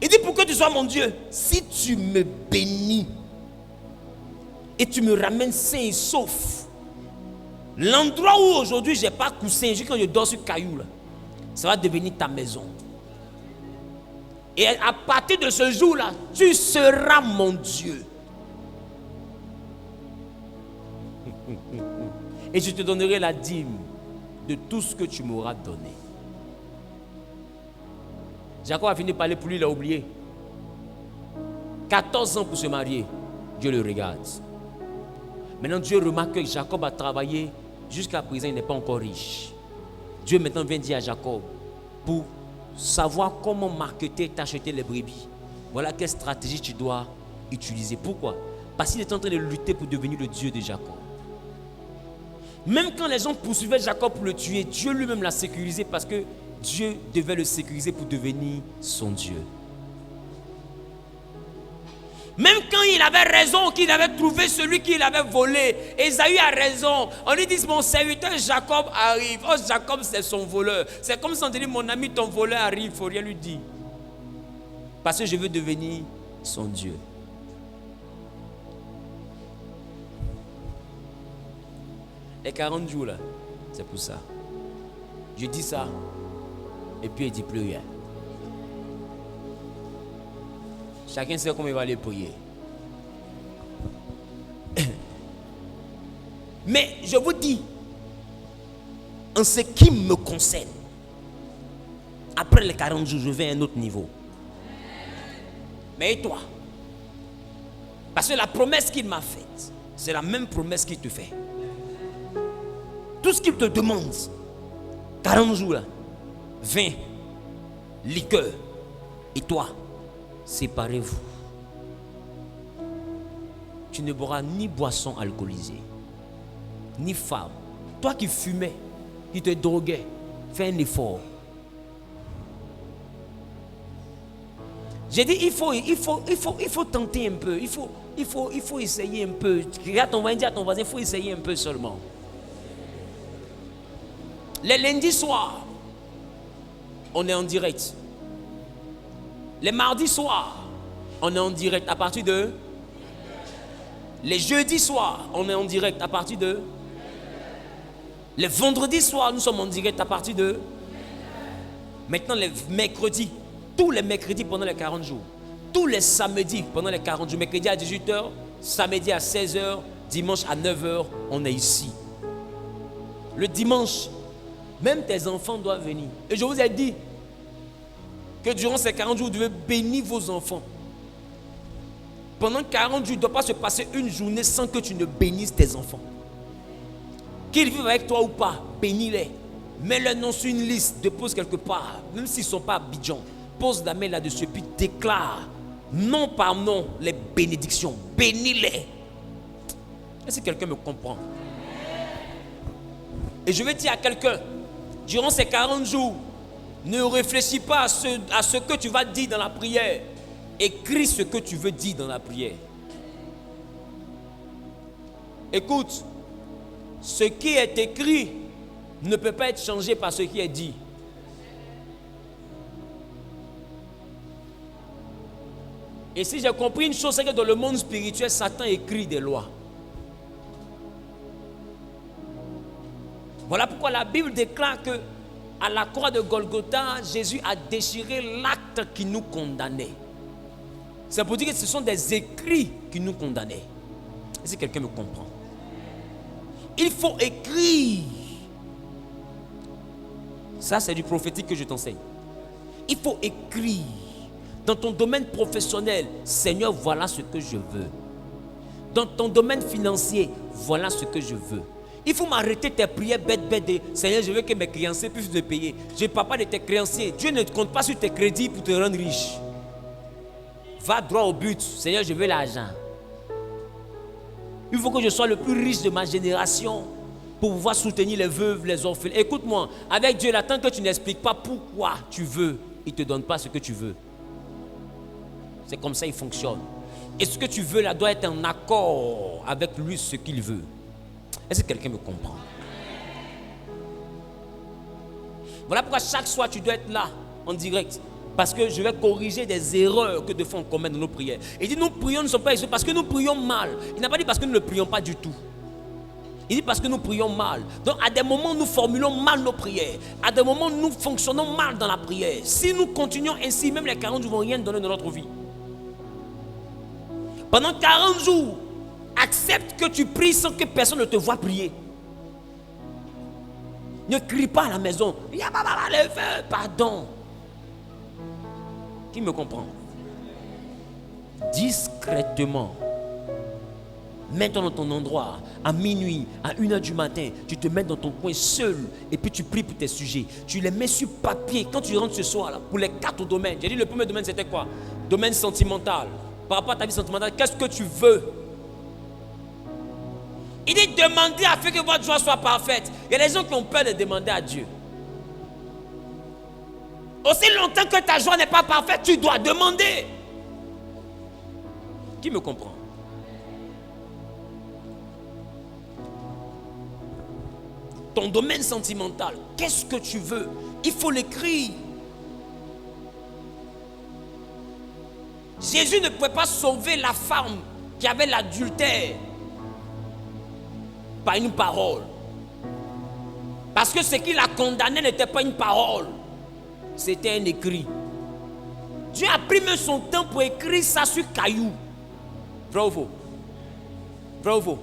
Il dit pour que tu sois mon Dieu, si tu me bénis et tu me ramènes sain et sauf, l'endroit où aujourd'hui je n'ai pas coussin, juste quand je dors sur caillou, là, ça va devenir ta maison. Et à partir de ce jour-là, tu seras mon Dieu. Et je te donnerai la dîme de tout ce que tu m'auras donné. Jacob a fini de parler pour lui, il a oublié. 14 ans pour se marier. Dieu le regarde. Maintenant, Dieu remarque que Jacob a travaillé. Jusqu'à présent, il n'est pas encore riche. Dieu maintenant vient dire à Jacob, pour savoir comment marketer, t'acheter les brebis. Voilà quelle stratégie tu dois utiliser. Pourquoi? Parce qu'il est en train de lutter pour devenir le Dieu de Jacob. Même quand les gens poursuivaient Jacob pour le tuer, Dieu lui-même l'a sécurisé parce que Dieu devait le sécuriser pour devenir son Dieu. Même quand il avait raison, qu'il avait trouvé celui qu'il avait volé, Ésaü a raison. On lui dit, mon serviteur Jacob arrive. Oh, Jacob, c'est son voleur. C'est comme si on dit, mon ami, ton voleur arrive. Il ne faut rien lui dire. Parce que je veux devenir son Dieu. Les 40 jours là, c'est pour ça. Je dis ça, et puis il ne dit plus rien. Chacun sait comment il va aller prier. Mais je vous dis, en ce qui me concerne, après les 40 jours, je vais à un autre niveau. Mais et toi? Parce que la promesse qu'il m'a faite, c'est la même promesse qu'il te fait. Tout ce qu'il te demande, 40 jours là, vin, liqueur, et toi, séparez-vous. Tu ne boiras ni boisson alcoolisée, ni femme. Toi qui fumais, qui te droguais, fais un effort. J'ai dit, il faut tenter un peu. Il faut essayer un peu. Regarde ton voisin, dis à ton voisin, il faut essayer un peu seulement. Les lundis soirs, on est en direct. Les mardis soirs, on est en direct à partir de... Les jeudis soirs, on est en direct à partir de... Les vendredis soirs, nous sommes en direct à partir de... Maintenant, les mercredis, tous les mercredis pendant les 40 jours, tous les samedis pendant les 40 jours, mercredi à 18h, samedi à 16h, dimanche à 9h, on est ici. Le dimanche, même tes enfants doivent venir. Et je vous ai dit que durant ces 40 jours, vous devez bénir vos enfants. Pendant 40 jours, il ne doit pas se passer une journée sans que tu ne bénisses tes enfants. Qu'ils vivent avec toi ou pas, bénis-les. Mets-leur nom sur une liste, dépose quelque part, même s'ils ne sont pas à Abidjan. Pose la main là-dessus, puis déclare, nom par nom, les bénédictions. Bénis-les. Est-ce que quelqu'un me comprend? Et je vais dire à quelqu'un, durant ces 40 jours, ne réfléchis pas à ce que tu vas dire dans la prière. Écris ce que tu veux dire dans la prière. Écoute, ce qui est écrit ne peut pas être changé par ce qui est dit. Et si j'ai compris une chose, c'est que dans le monde spirituel, Satan écrit des lois. Voilà pourquoi la Bible déclare que à la croix de Golgotha, Jésus a déchiré l'acte qui nous condamnait. C'est pour dire que ce sont des écrits qui nous condamnaient. Est-ce que quelqu'un me comprend? Il faut écrire. Ça, c'est du prophétique que je t'enseigne. Il faut écrire. Dans ton domaine professionnel, Seigneur, voilà ce que je veux. Dans ton domaine financier, voilà ce que je veux. Il faut m'arrêter tes prières bêtes. Seigneur, je veux que mes créanciers puissent te payer. Je ne parle pas de tes créanciers. Dieu ne compte pas sur tes crédits pour te rendre riche. Va droit au but. Seigneur, je veux l'argent. Il faut que je sois le plus riche de ma génération pour pouvoir soutenir les veuves, les orphelins. Écoute-moi, avec Dieu, là, tant que tu n'expliques pas pourquoi tu veux, il ne te donne pas ce que tu veux. C'est comme ça qu'il fonctionne. Et ce que tu veux là doit être en accord avec lui, ce qu'il veut. Est-ce que quelqu'un me comprend? Voilà pourquoi chaque soir tu dois être là, en direct. Parce que je vais corriger des erreurs que de fois on commet dans nos prières. Il dit nous prions, ne sommes pas ici parce que nous prions mal. Il n'a pas dit parce que nous ne prions pas du tout. Il dit parce que nous prions mal. Donc à des moments nous formulons mal nos prières. À des moments nous fonctionnons mal dans la prière. Si nous continuons ainsi, même les 40 jours ne vont rien donner dans notre vie. Pendant 40 jours, accepte que tu pries sans que personne ne te voie prier. Ne crie pas à la maison. Pardon. Qui me comprend? Discrètement. Mets-toi dans ton endroit, à minuit, à 1h du matin, tu te mets dans ton coin seul et puis tu pries pour tes sujets. Tu les mets sur papier. Quand tu rentres ce soir, là, pour les 4 domaines, j'ai dit le premier domaine c'était quoi? Domaine sentimental. Par rapport à ta vie sentimentale, qu'est-ce que tu veux? Il dit demandez afin que votre joie soit parfaite. Il y a des gens qui ont peur de demander à Dieu. Aussi longtemps que ta joie n'est pas parfaite, tu dois demander. Qui me comprend? Ton domaine sentimental, qu'est-ce que tu veux? Il faut l'écrire. Jésus ne pouvait pas sauver la femme qui avait l'adultère par une parole. Parce que ce qui la condamnait n'était pas une parole, c'était un écrit. Dieu a pris même son temps pour écrire ça sur caillou. Vrai ou faux? Vrai ou faux?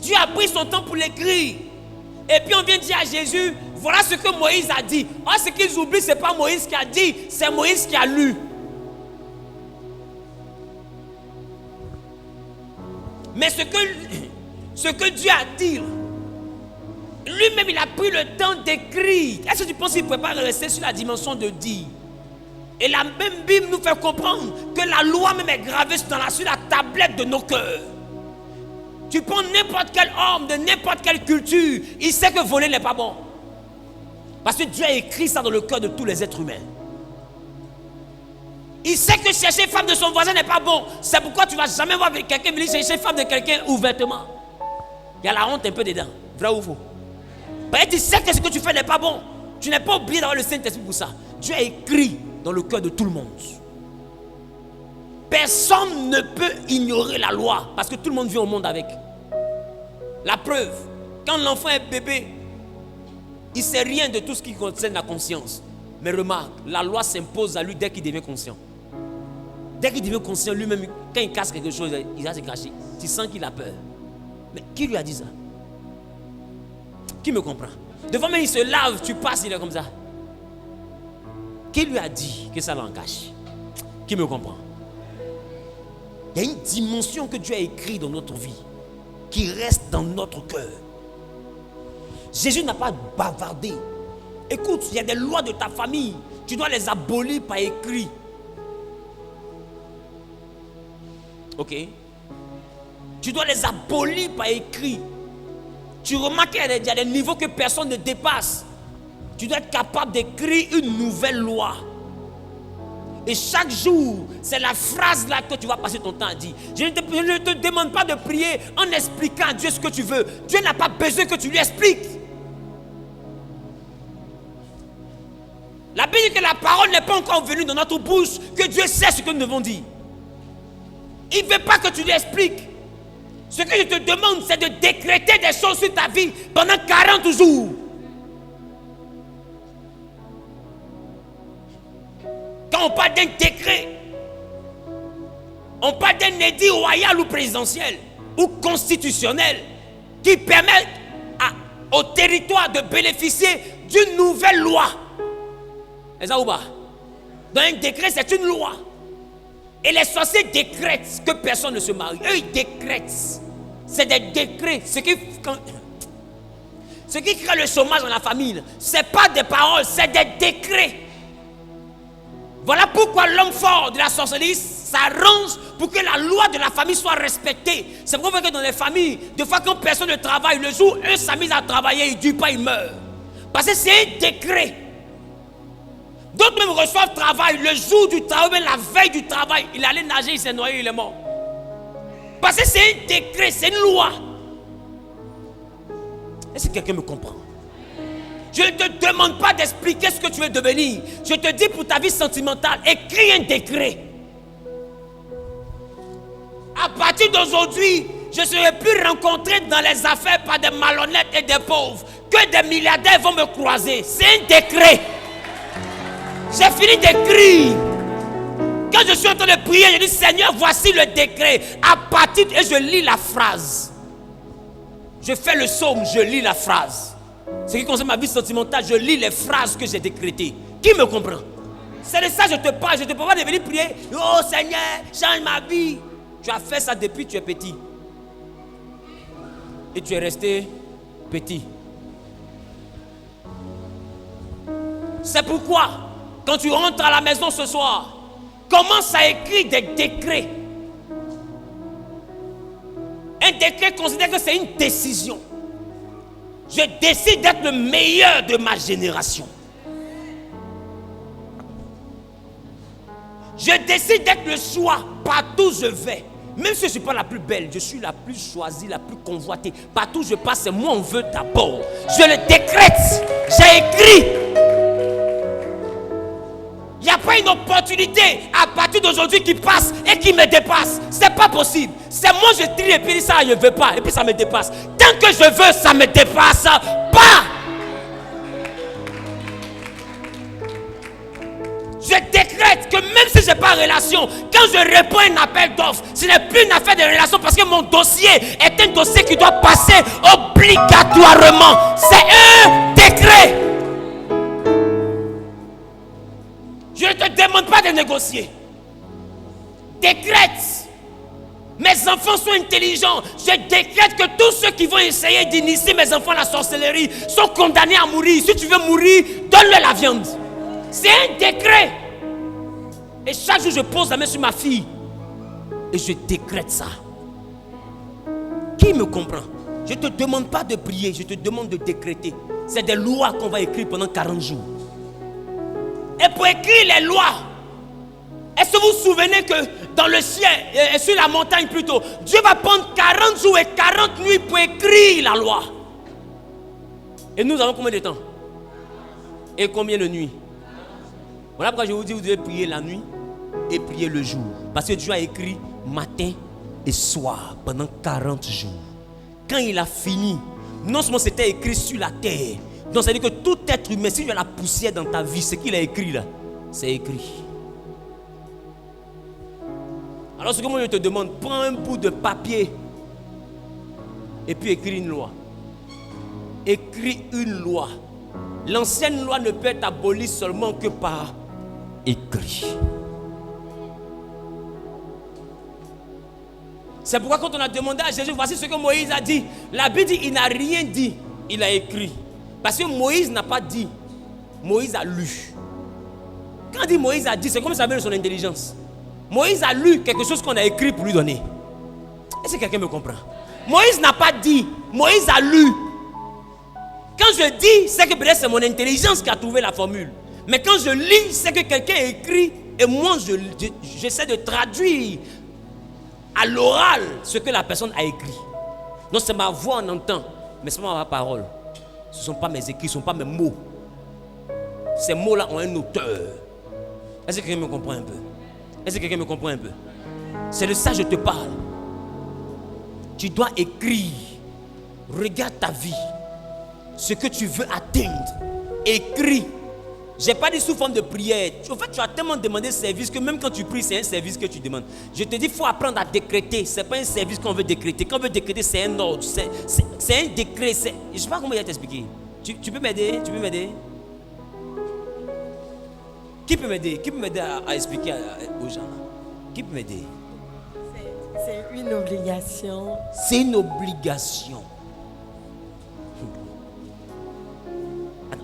Dieu a pris son temps pour l'écrire. Et puis on vient dire à Jésus, voilà ce que Moïse a dit. Or, ce qu'ils oublient, ce n'est pas Moïse qui a dit, c'est Moïse qui a lu. Mais ce que Dieu a dit, lui-même, il a pris le temps d'écrire. Est-ce que tu penses qu'il ne pouvait pas rester sur la dimension de dire? Et la même Bible nous fait comprendre que la loi même est gravée sur la tablette de nos cœurs. Tu prends n'importe quel homme de n'importe quelle culture, il sait que voler n'est pas bon. Parce que Dieu a écrit ça dans le cœur de tous les êtres humains. Il sait que chercher femme de son voisin n'est pas bon. C'est pourquoi tu ne vas jamais voir quelqu'un venir chercher femme de quelqu'un ouvertement. Il y a la honte un peu dedans. Vrai ou faux? Parce que tu sais que ce que tu fais n'est pas bon. Tu n'es pas obligé d'avoir le Saint-Esprit pour ça. Dieu a écrit dans le cœur de tout le monde. Personne ne peut ignorer la loi parce que tout le monde vit au monde avec. La preuve, quand l'enfant est bébé, il ne sait rien de tout ce qui concerne la conscience. Mais remarque, la loi s'impose à lui dès qu'il devient conscient. Dès qu'il devient conscient, lui-même, quand il casse quelque chose, il va se cacher. Tu sens qu'il a peur. Mais qui lui a dit ça? Qui me comprend? Devant même, il se lave, tu passes, il est comme ça. Qui lui a dit que ça l'en cache? Qui me comprend? Il y a une dimension que Dieu a écrite dans notre vie, qui reste dans notre cœur. Jésus n'a pas bavardé. Écoute, il y a des lois de ta famille, tu dois les abolir par écrit. Ok? Tu dois les abolir par écrit. Tu remarques qu'il y a des niveaux que personne ne dépasse. Tu dois être capable d'écrire une nouvelle loi. Et chaque jour, c'est la phrase là que tu vas passer ton temps à dire. Je ne te demande pas de prier en expliquant à Dieu ce que tu veux. Dieu n'a pas besoin que tu lui expliques. La Bible dit que la parole n'est pas encore venue dans notre bouche, que Dieu sait ce que nous devons dire. Il ne veut pas que tu lui expliques. Ce que je te demande, c'est de décréter des choses sur ta vie pendant 40 jours. Quand on parle d'un décret, on parle d'un édit royal ou présidentiel ou constitutionnel qui permet au territoire de bénéficier d'une nouvelle loi. Est-ce ou pas? Dans un décret, c'est une loi. Et les sorciers décrètent que personne ne se marie. Eux, ils décrètent. C'est des décrets. Ce qui crée le chômage dans la famille, ce n'est pas des paroles, c'est des décrets. Voilà pourquoi l'homme fort de la sorcellerie s'arrange pour que la loi de la famille soit respectée. C'est pourquoi que dans les familles, des fois quand personne ne travaille, le jour où eux s'amusent à travailler, ils ne durent pas, ils meurent. Parce que c'est un décret. D'autres même reçoivent travail, le jour du travail, même la veille du travail, il allait nager, il s'est noyé, il est mort. Parce que c'est un décret, c'est une loi. Est-ce que quelqu'un me comprend? Je ne te demande pas d'expliquer ce que tu veux devenir. Je te dis pour ta vie sentimentale, écris un décret. À partir d'aujourd'hui, je ne serai plus rencontré dans les affaires par des malhonnêtes et des pauvres. Que des milliardaires vont me croiser. C'est un décret. J'ai fini d'écrire. Quand je suis en train de prier, je dis Seigneur, voici le décret. À partir et je lis la phrase. Je fais le psaume, je lis la phrase. Ce qui concerne ma vie sentimentale, je lis les phrases que j'ai décrétées. Qui me comprend? C'est de ça que je te parle. Je ne te peux pas venir prier. Oh Seigneur, change ma vie. Tu as fait ça depuis que tu es petit. Et tu es resté petit. C'est pourquoi, quand tu rentres à la maison ce soir, commence à écrire des décrets. Un décret considère que c'est une décision. Je décide d'être le meilleur de ma génération. Je décide d'être le choix partout où je vais. Même si je ne suis pas la plus belle, je suis la plus choisie, la plus convoitée. Partout où je passe, c'est moi on veut d'abord. Je le décrète. J'ai écrit. Il n'y a pas une opportunité à partir d'aujourd'hui qui passe et qui me dépasse. Ce n'est pas possible. C'est moi je trie et puis ça je ne veux pas. Et puis ça me dépasse. Tant que je veux, ça me dépasse pas. Je décrète que même si je n'ai pas relation, quand je réponds à un appel d'offres, ce n'est plus une affaire de relation parce que mon dossier est un dossier qui doit passer obligatoirement. C'est un décret. Je ne te demande pas de négocier. Décrète. Mes enfants sont intelligents. Je décrète que tous ceux qui vont essayer d'initier mes enfants à la sorcellerie sont condamnés à mourir. Si tu veux mourir, donne-leur la viande. C'est un décret. Et chaque jour, je pose la main sur ma fille. Et je décrète ça. Qui me comprend? Je ne te demande pas de prier, je te demande de décréter. C'est des lois qu'on va écrire pendant 40 jours. Et pour écrire les lois, est-ce que vous vous souvenez que dans le ciel, et sur la montagne plutôt, Dieu va prendre 40 jours et 40 nuits pour écrire la loi. Et nous avons combien de temps? Et combien de nuits? Voilà pourquoi je vous dis, vous devez prier la nuit et prier le jour. Parce que Dieu a écrit matin et soir pendant 40 jours. Quand il a fini, non seulement c'était écrit sur la terre, donc ça veut dire que tout être humain, si tu as la poussière dans ta vie, ce qu'il a écrit là, c'est écrit. Alors ce que moi je te demande, prends un bout de papier et puis écris une loi. Écris une loi. L'ancienne loi ne peut être abolie seulement que par écrit. C'est pourquoi quand on a demandé à Jésus, voici ce que Moïse a dit. La Bible dit, il n'a rien dit, il a écrit. Parce que Moïse n'a pas dit, Moïse a lu. Quand on dit Moïse a dit, c'est comme ça vient de son intelligence. Moïse a lu quelque chose qu'on a écrit pour lui donner. Est-ce que quelqu'un me comprend? Moïse n'a pas dit, Moïse a lu. Quand je dis, c'est que peut-être c'est mon intelligence qui a trouvé la formule. Mais quand je lis, c'est que quelqu'un a écrit et moi j'essaie de traduire à l'oral ce que la personne a écrit. Non, c'est ma voix, on entend, mais c'est pas ma parole. Ce ne sont pas mes écrits, ce ne sont pas mes mots. Ces mots-là ont un auteur. Est-ce que quelqu'un me comprend un peu? Est-ce que quelqu'un me comprend un peu? C'est de ça que je te parle. Tu dois écrire. Regarde ta vie. Ce que tu veux atteindre. Écris. Je n'ai pas dit sous forme de prière. En fait, tu as tellement demandé service que même quand tu pries, c'est un service que tu demandes. Je te dis, il faut apprendre à décréter. Ce n'est pas un service qu'on veut décréter. Quand on veut décréter, c'est un ordre. C'est un décret. Je ne sais pas comment il va t'expliquer. Tu peux m'aider? Tu peux m'aider? Qui peut m'aider? Qui peut m'aider à expliquer aux gens? Qui peut m'aider? C'est une obligation. C'est une obligation.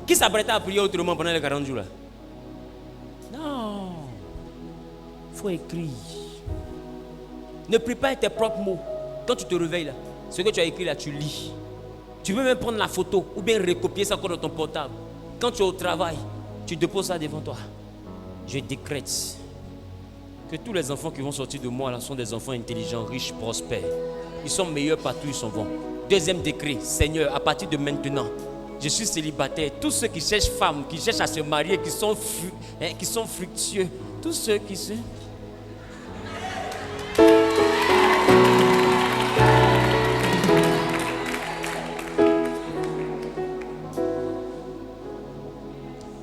Qui s'apprête à prier autrement pendant les 40 jours là? Non. Il faut écrire. Ne prie pas avec tes propres mots. Quand tu te réveilles là, ce que tu as écrit là, tu lis. Tu peux même prendre la photo ou bien recopier ça encore dans ton portable. Quand tu es au travail, tu déposes ça devant toi. Je décrète que tous les enfants qui vont sortir de moi là sont des enfants intelligents, riches, prospères. Ils sont meilleurs partout où ils sont bons. Deuxième décret, Seigneur, à partir de maintenant, je suis célibataire. Tous ceux qui cherchent femme, qui cherchent à se marier, qui sont fructueux, tous ceux qui se...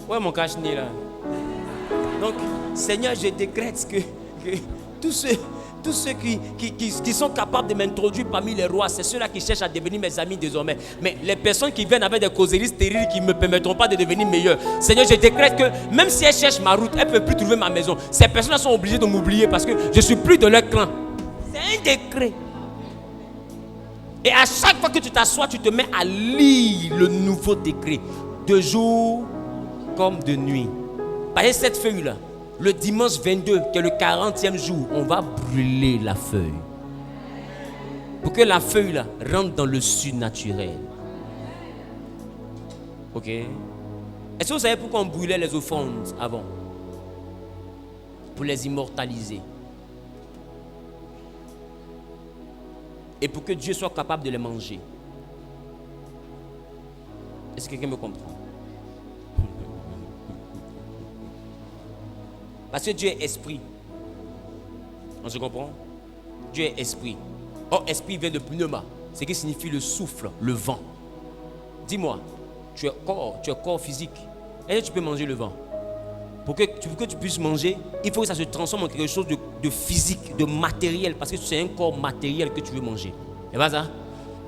Ouais, mon cache-nez là. Donc, Seigneur, je décrète que tous ceux qui sont capables de m'introduire parmi les rois, c'est ceux-là qui cherchent à devenir mes amis désormais. Mais les personnes qui viennent avec des causeries stériles qui ne me permettront pas de devenir meilleur. Seigneur, je décrète que même si elles cherchent ma route, elles ne peuvent plus trouver ma maison. Ces personnes-là sont obligées de m'oublier parce que je ne suis plus de leur clan. C'est un décret. Et à chaque fois que tu t'assois, tu te mets à lire le nouveau décret. De jour comme de nuit. Parce que cette feuille-là, le dimanche 22, qui est le 40e jour, on va brûler la feuille. Pour que la feuille-là rentre dans le surnaturel. Ok? Est-ce que vous savez pourquoi on brûlait les offrandes avant? Pour les immortaliser. Et pour que Dieu soit capable de les manger. Est-ce que quelqu'un me comprend? Parce que Dieu est esprit. On se comprend? Dieu est esprit. Or, esprit vient de pneuma, ce qui signifie le souffle, le vent. Dis-moi, tu es corps physique. Est-ce que tu peux manger le vent? Pour que tu puisses manger, il faut que ça se transforme en quelque chose de physique, de matériel, parce que c'est un corps matériel que tu veux manger. C'est pas ça?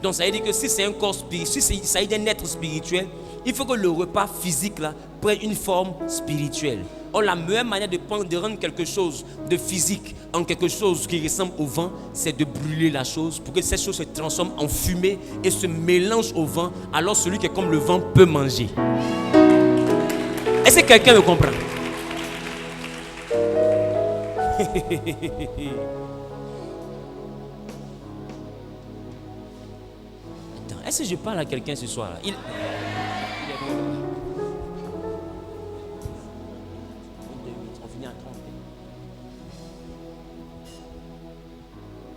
Donc ça veut dire que si c'est un corps spirituel, si ça veut dire un être spirituel, il faut que le repas physique là prenne une forme spirituelle. Or la meilleure manière de rendre quelque chose de physique en quelque chose qui ressemble au vent, c'est de brûler la chose pour que cette chose se transforme en fumée et se mélange au vent. Alors celui qui est comme le vent peut manger. Est-ce que quelqu'un me comprend? Attends, est-ce que je parle à quelqu'un ce soir là? On finit à 30.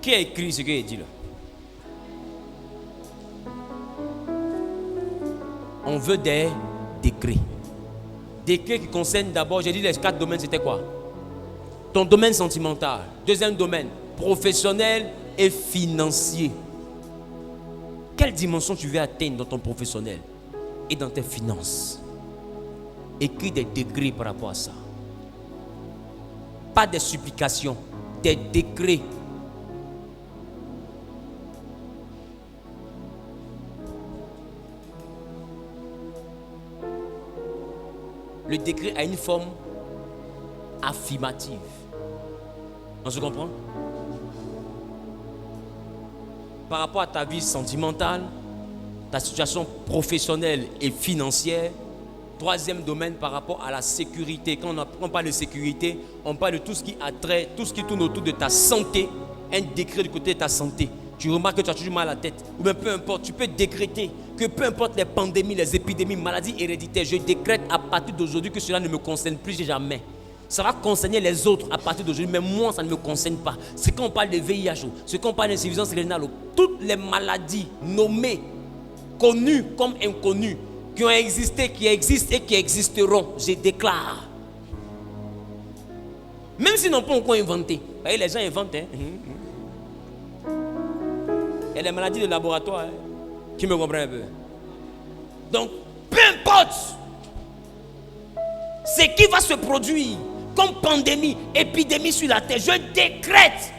Qui a écrit ce qu'il a dit là? On veut des décrets. Décrets qui concernent d'abord, j'ai dit les 4 domaines, c'était quoi? Ton domaine sentimental. Deuxième domaine, professionnel et financier. Quelle dimension tu veux atteindre dans ton professionnel et dans tes finances? Écris des décrets par rapport à ça. Pas des supplications, des décrets. Le décret a une forme affirmative. On se comprend? Par rapport à ta vie sentimentale, ta situation professionnelle et financière. Troisième domaine, par rapport à la sécurité. Quand on parle de sécurité, on parle de tout ce qui a trait, tout ce qui tourne autour de ta santé. Un décret du côté de ta santé. Tu remarques que tu as toujours mal à la tête. Ou bien peu importe, tu peux décréter que peu importe les pandémies, les épidémies, maladies héréditaires, je décrète à partir d'aujourd'hui que cela ne me concerne plus jamais. Ça va concerner les autres à partir d'aujourd'hui, mais moi, ça ne me concerne pas. C'est quand on parle de VIH, c'est quand on parle d'insuffisance rénale, toutes les maladies nommées, connues comme inconnues, qui ont existé, qui existent et qui existeront, je déclare. Même s'ils n'ont pas encore inventé. Vous voyez, les gens inventent. Et les maladies de laboratoire, qui me comprennent un peu. Donc, peu importe ce qui va se produire comme pandémie, épidémie sur la terre, je décrète.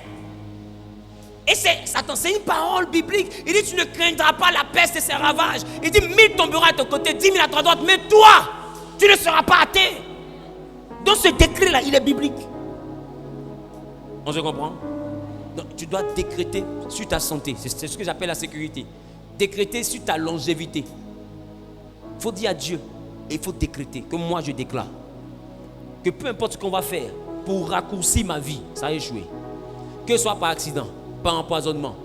Et c'est une parole biblique. Il dit, tu ne craindras pas la peste et ses ravages. Il dit, 1000 tomberont à ton côté, 10 000 à ta droite, mais toi, tu ne seras pas atteint. Donc ce décret-là, il est biblique. On se comprend? Donc, tu dois décréter sur ta santé. C'est ce que j'appelle la sécurité. Décréter sur ta longévité. Il faut dire à Dieu, et il faut décréter, que moi je déclare, que peu importe ce qu'on va faire pour raccourcir ma vie, ça a échoué. Que ce soit par accident, par empoisonnement,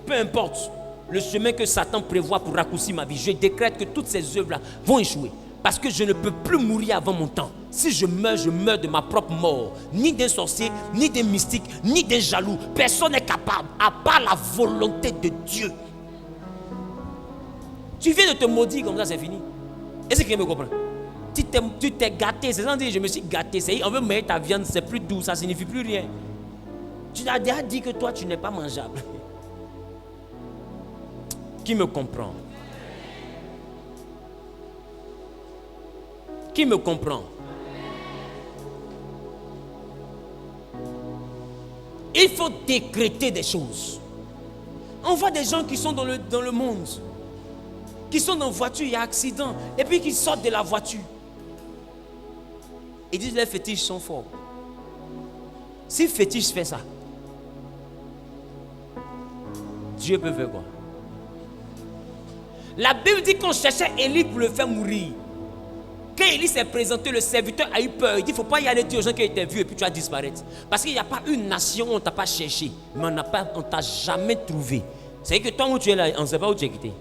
peu importe le chemin que Satan prévoit pour raccourcir ma vie, je décrète que toutes ces œuvres-là vont échouer. Parce que je ne peux plus mourir avant mon temps. Si je meurs de ma propre mort. Ni d'un sorcier, ni d'un mystique, ni d'un jaloux. Personne n'est capable, à part la volonté de Dieu. Tu viens de te maudire comme ça, c'est fini. Est-ce que quelqu'un me comprend? Tu t'es gâté, c'est sans dire je me suis gâté. On veut mettre ta viande, c'est plus doux, ça ne signifie plus rien. Tu as déjà dit que toi, tu n'es pas mangeable. Qui me comprend? Qui me comprend? Il faut décréter des choses. On voit des gens qui sont dans le monde, qui sont dans voiture, il y a accident, et puis qui sortent de la voiture. Ils disent les fétiches sont forts. Si le fétiche fait ça, Dieu peut faire quoi? La Bible dit qu'on cherchait Élie pour le faire mourir. Quand Élie s'est présenté, le serviteur a eu peur. Il dit, il ne faut pas y aller dire aux gens qui étaient vus et puis tu vas disparaître. Parce qu'il n'y a pas une nation où on ne t'a pas cherché, mais on ne t'a jamais trouvé. C'est-à-dire que toi où tu es là, on ne sait pas où tu es quitté.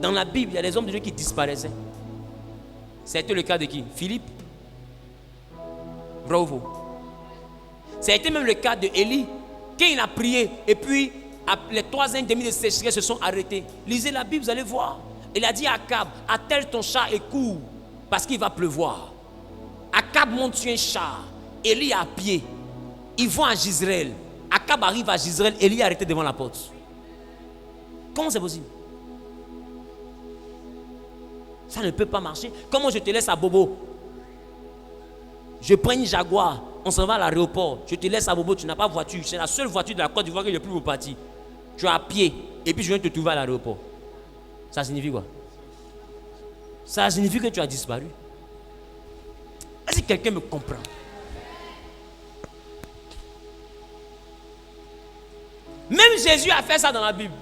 Dans la Bible, il y a des hommes de Dieu qui disparaissaient. C'était le cas de qui? Philippe. Bravo. Ça a été même le cas de Élie. Quand il a prié, et puis les 3 ans et demi de sécheresse se sont arrêtés. Lisez la Bible, vous allez voir. Il a dit à Akab, attelle ton char et cours, parce qu'il va pleuvoir. Akab monte sur un char, Élie à pied. Ils vont à Jezreel. Akab arrive à Jezreel, Élie est arrêté devant la porte. Comment c'est possible? Ça ne peut pas marcher. Comment je te laisse à Bobo? Je prends une Jaguar, on s'en va à l'aéroport. Je te laisse à Bobo, tu n'as pas de voiture. C'est la seule voiture de la Côte d'Ivoire qui est le plus beau parti. Tu es à pied et puis je viens te trouver à l'aéroport. Ça signifie quoi? Ça signifie que tu as disparu. Est-ce que quelqu'un me comprend? Même Jésus a fait ça dans la Bible.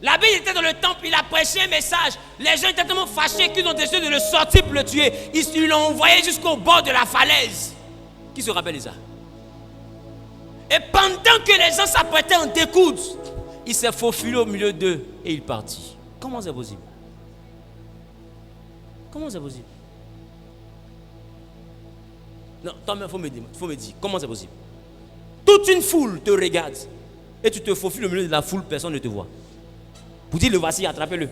La Bible était dans le temple, il a prêché un message. Les gens étaient tellement fâchés qu'ils ont décidé de le sortir pour le tuer. Ils l'ont envoyé jusqu'au bord de la falaise. Qui se rappelle de ça? Et pendant que les gens s'apprêtaient en découdre, il s'est faufilé au milieu d'eux et il partit. Comment c'est possible? Comment c'est possible? Non, toi-même, il faut me dire, comment c'est possible? Toute une foule te regarde et tu te faufiles au milieu de la foule, personne ne te voit. Pour dire, le voici, attrapez-le.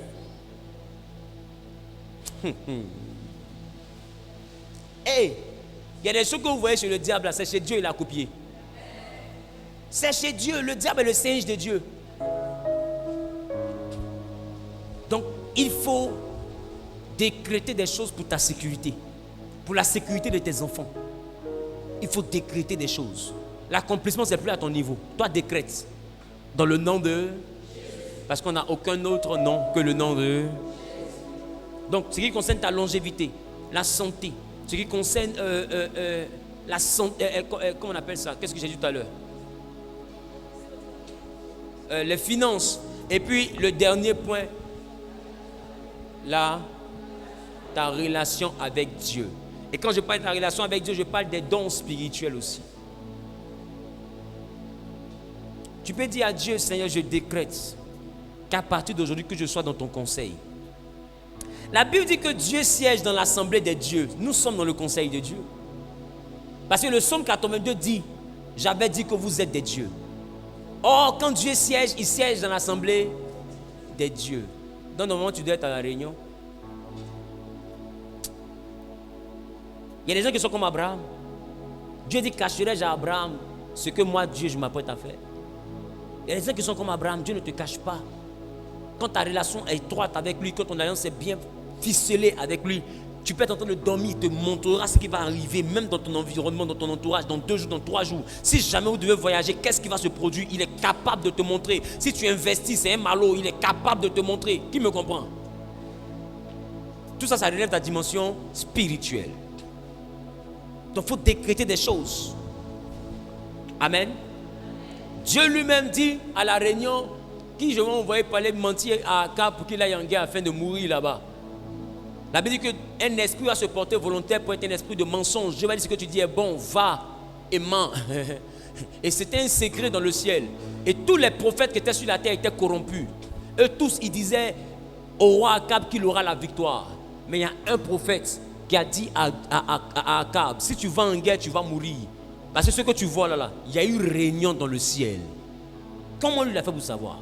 Hey, il y a des choses que vous voyez chez le diable, c'est chez Dieu, il a copié. C'est chez Dieu, le diable est le singe de Dieu. Donc, il faut décréter des choses pour ta sécurité, pour la sécurité de tes enfants. Il faut décréter des choses. L'accomplissement, c'est plus à ton niveau. Toi, décrète. Dans le nom de... Parce qu'on n'a aucun autre nom que le nom de... Donc, ce qui concerne ta longévité, la santé, ce qui concerne la santé... comment on appelle ça? Qu'est-ce que j'ai dit tout à l'heure? Les finances. Et puis, le dernier point, là, ta relation avec Dieu. Et quand je parle de ta relation avec Dieu, je parle des dons spirituels aussi. Tu peux dire à Dieu, Seigneur, je décrète qu'à partir d'aujourd'hui, que je sois dans ton conseil. La Bible dit que Dieu siège dans l'assemblée des dieux. Nous sommes dans le conseil de Dieu. Parce que le psaume 82 dit, j'avais dit que vous êtes des dieux. Or, quand Dieu siège, il siège dans l'assemblée des dieux. Donc, normalement, tu dois être à la réunion. Il y a des gens qui sont comme Abraham. Dieu dit, cacherai-je à Abraham ce que moi, Dieu, je m'apprête à faire. Il y a des gens qui sont comme Abraham. Dieu ne te cache pas. Quand ta relation est étroite avec lui, quand ton alliance est bien ficelée avec lui, tu peux être en train de dormir, il te montrera ce qui va arriver, même dans ton environnement, dans ton entourage, dans 2 jours, dans 3 jours. Si jamais vous devez voyager, qu'est-ce qui va se produire? Il est capable de te montrer. Si tu investis, c'est un malot, il est capable de te montrer. Qui me comprend? Tout ça, ça relève ta dimension spirituelle. Donc, il faut décréter des choses. Amen. Dieu lui-même dit à la réunion, qui je vais envoyer parler mentir à Akab pour qu'il aille en guerre afin de mourir là-bas. La Bible dit qu'un esprit va se porter volontaire pour être un esprit de mensonge. Dieu va dire ce que tu dis est bon, va et mens. Et c'était un secret dans le ciel. Et tous les prophètes qui étaient sur la terre étaient corrompus. Eux tous, ils disaient au roi Akab qu'il aura la victoire. Mais il y a un prophète qui a dit à Akab, si tu vas en guerre, tu vas mourir. Parce que ce que tu vois là, il y a eu réunion dans le ciel. Comment lui l'a fait pour savoir?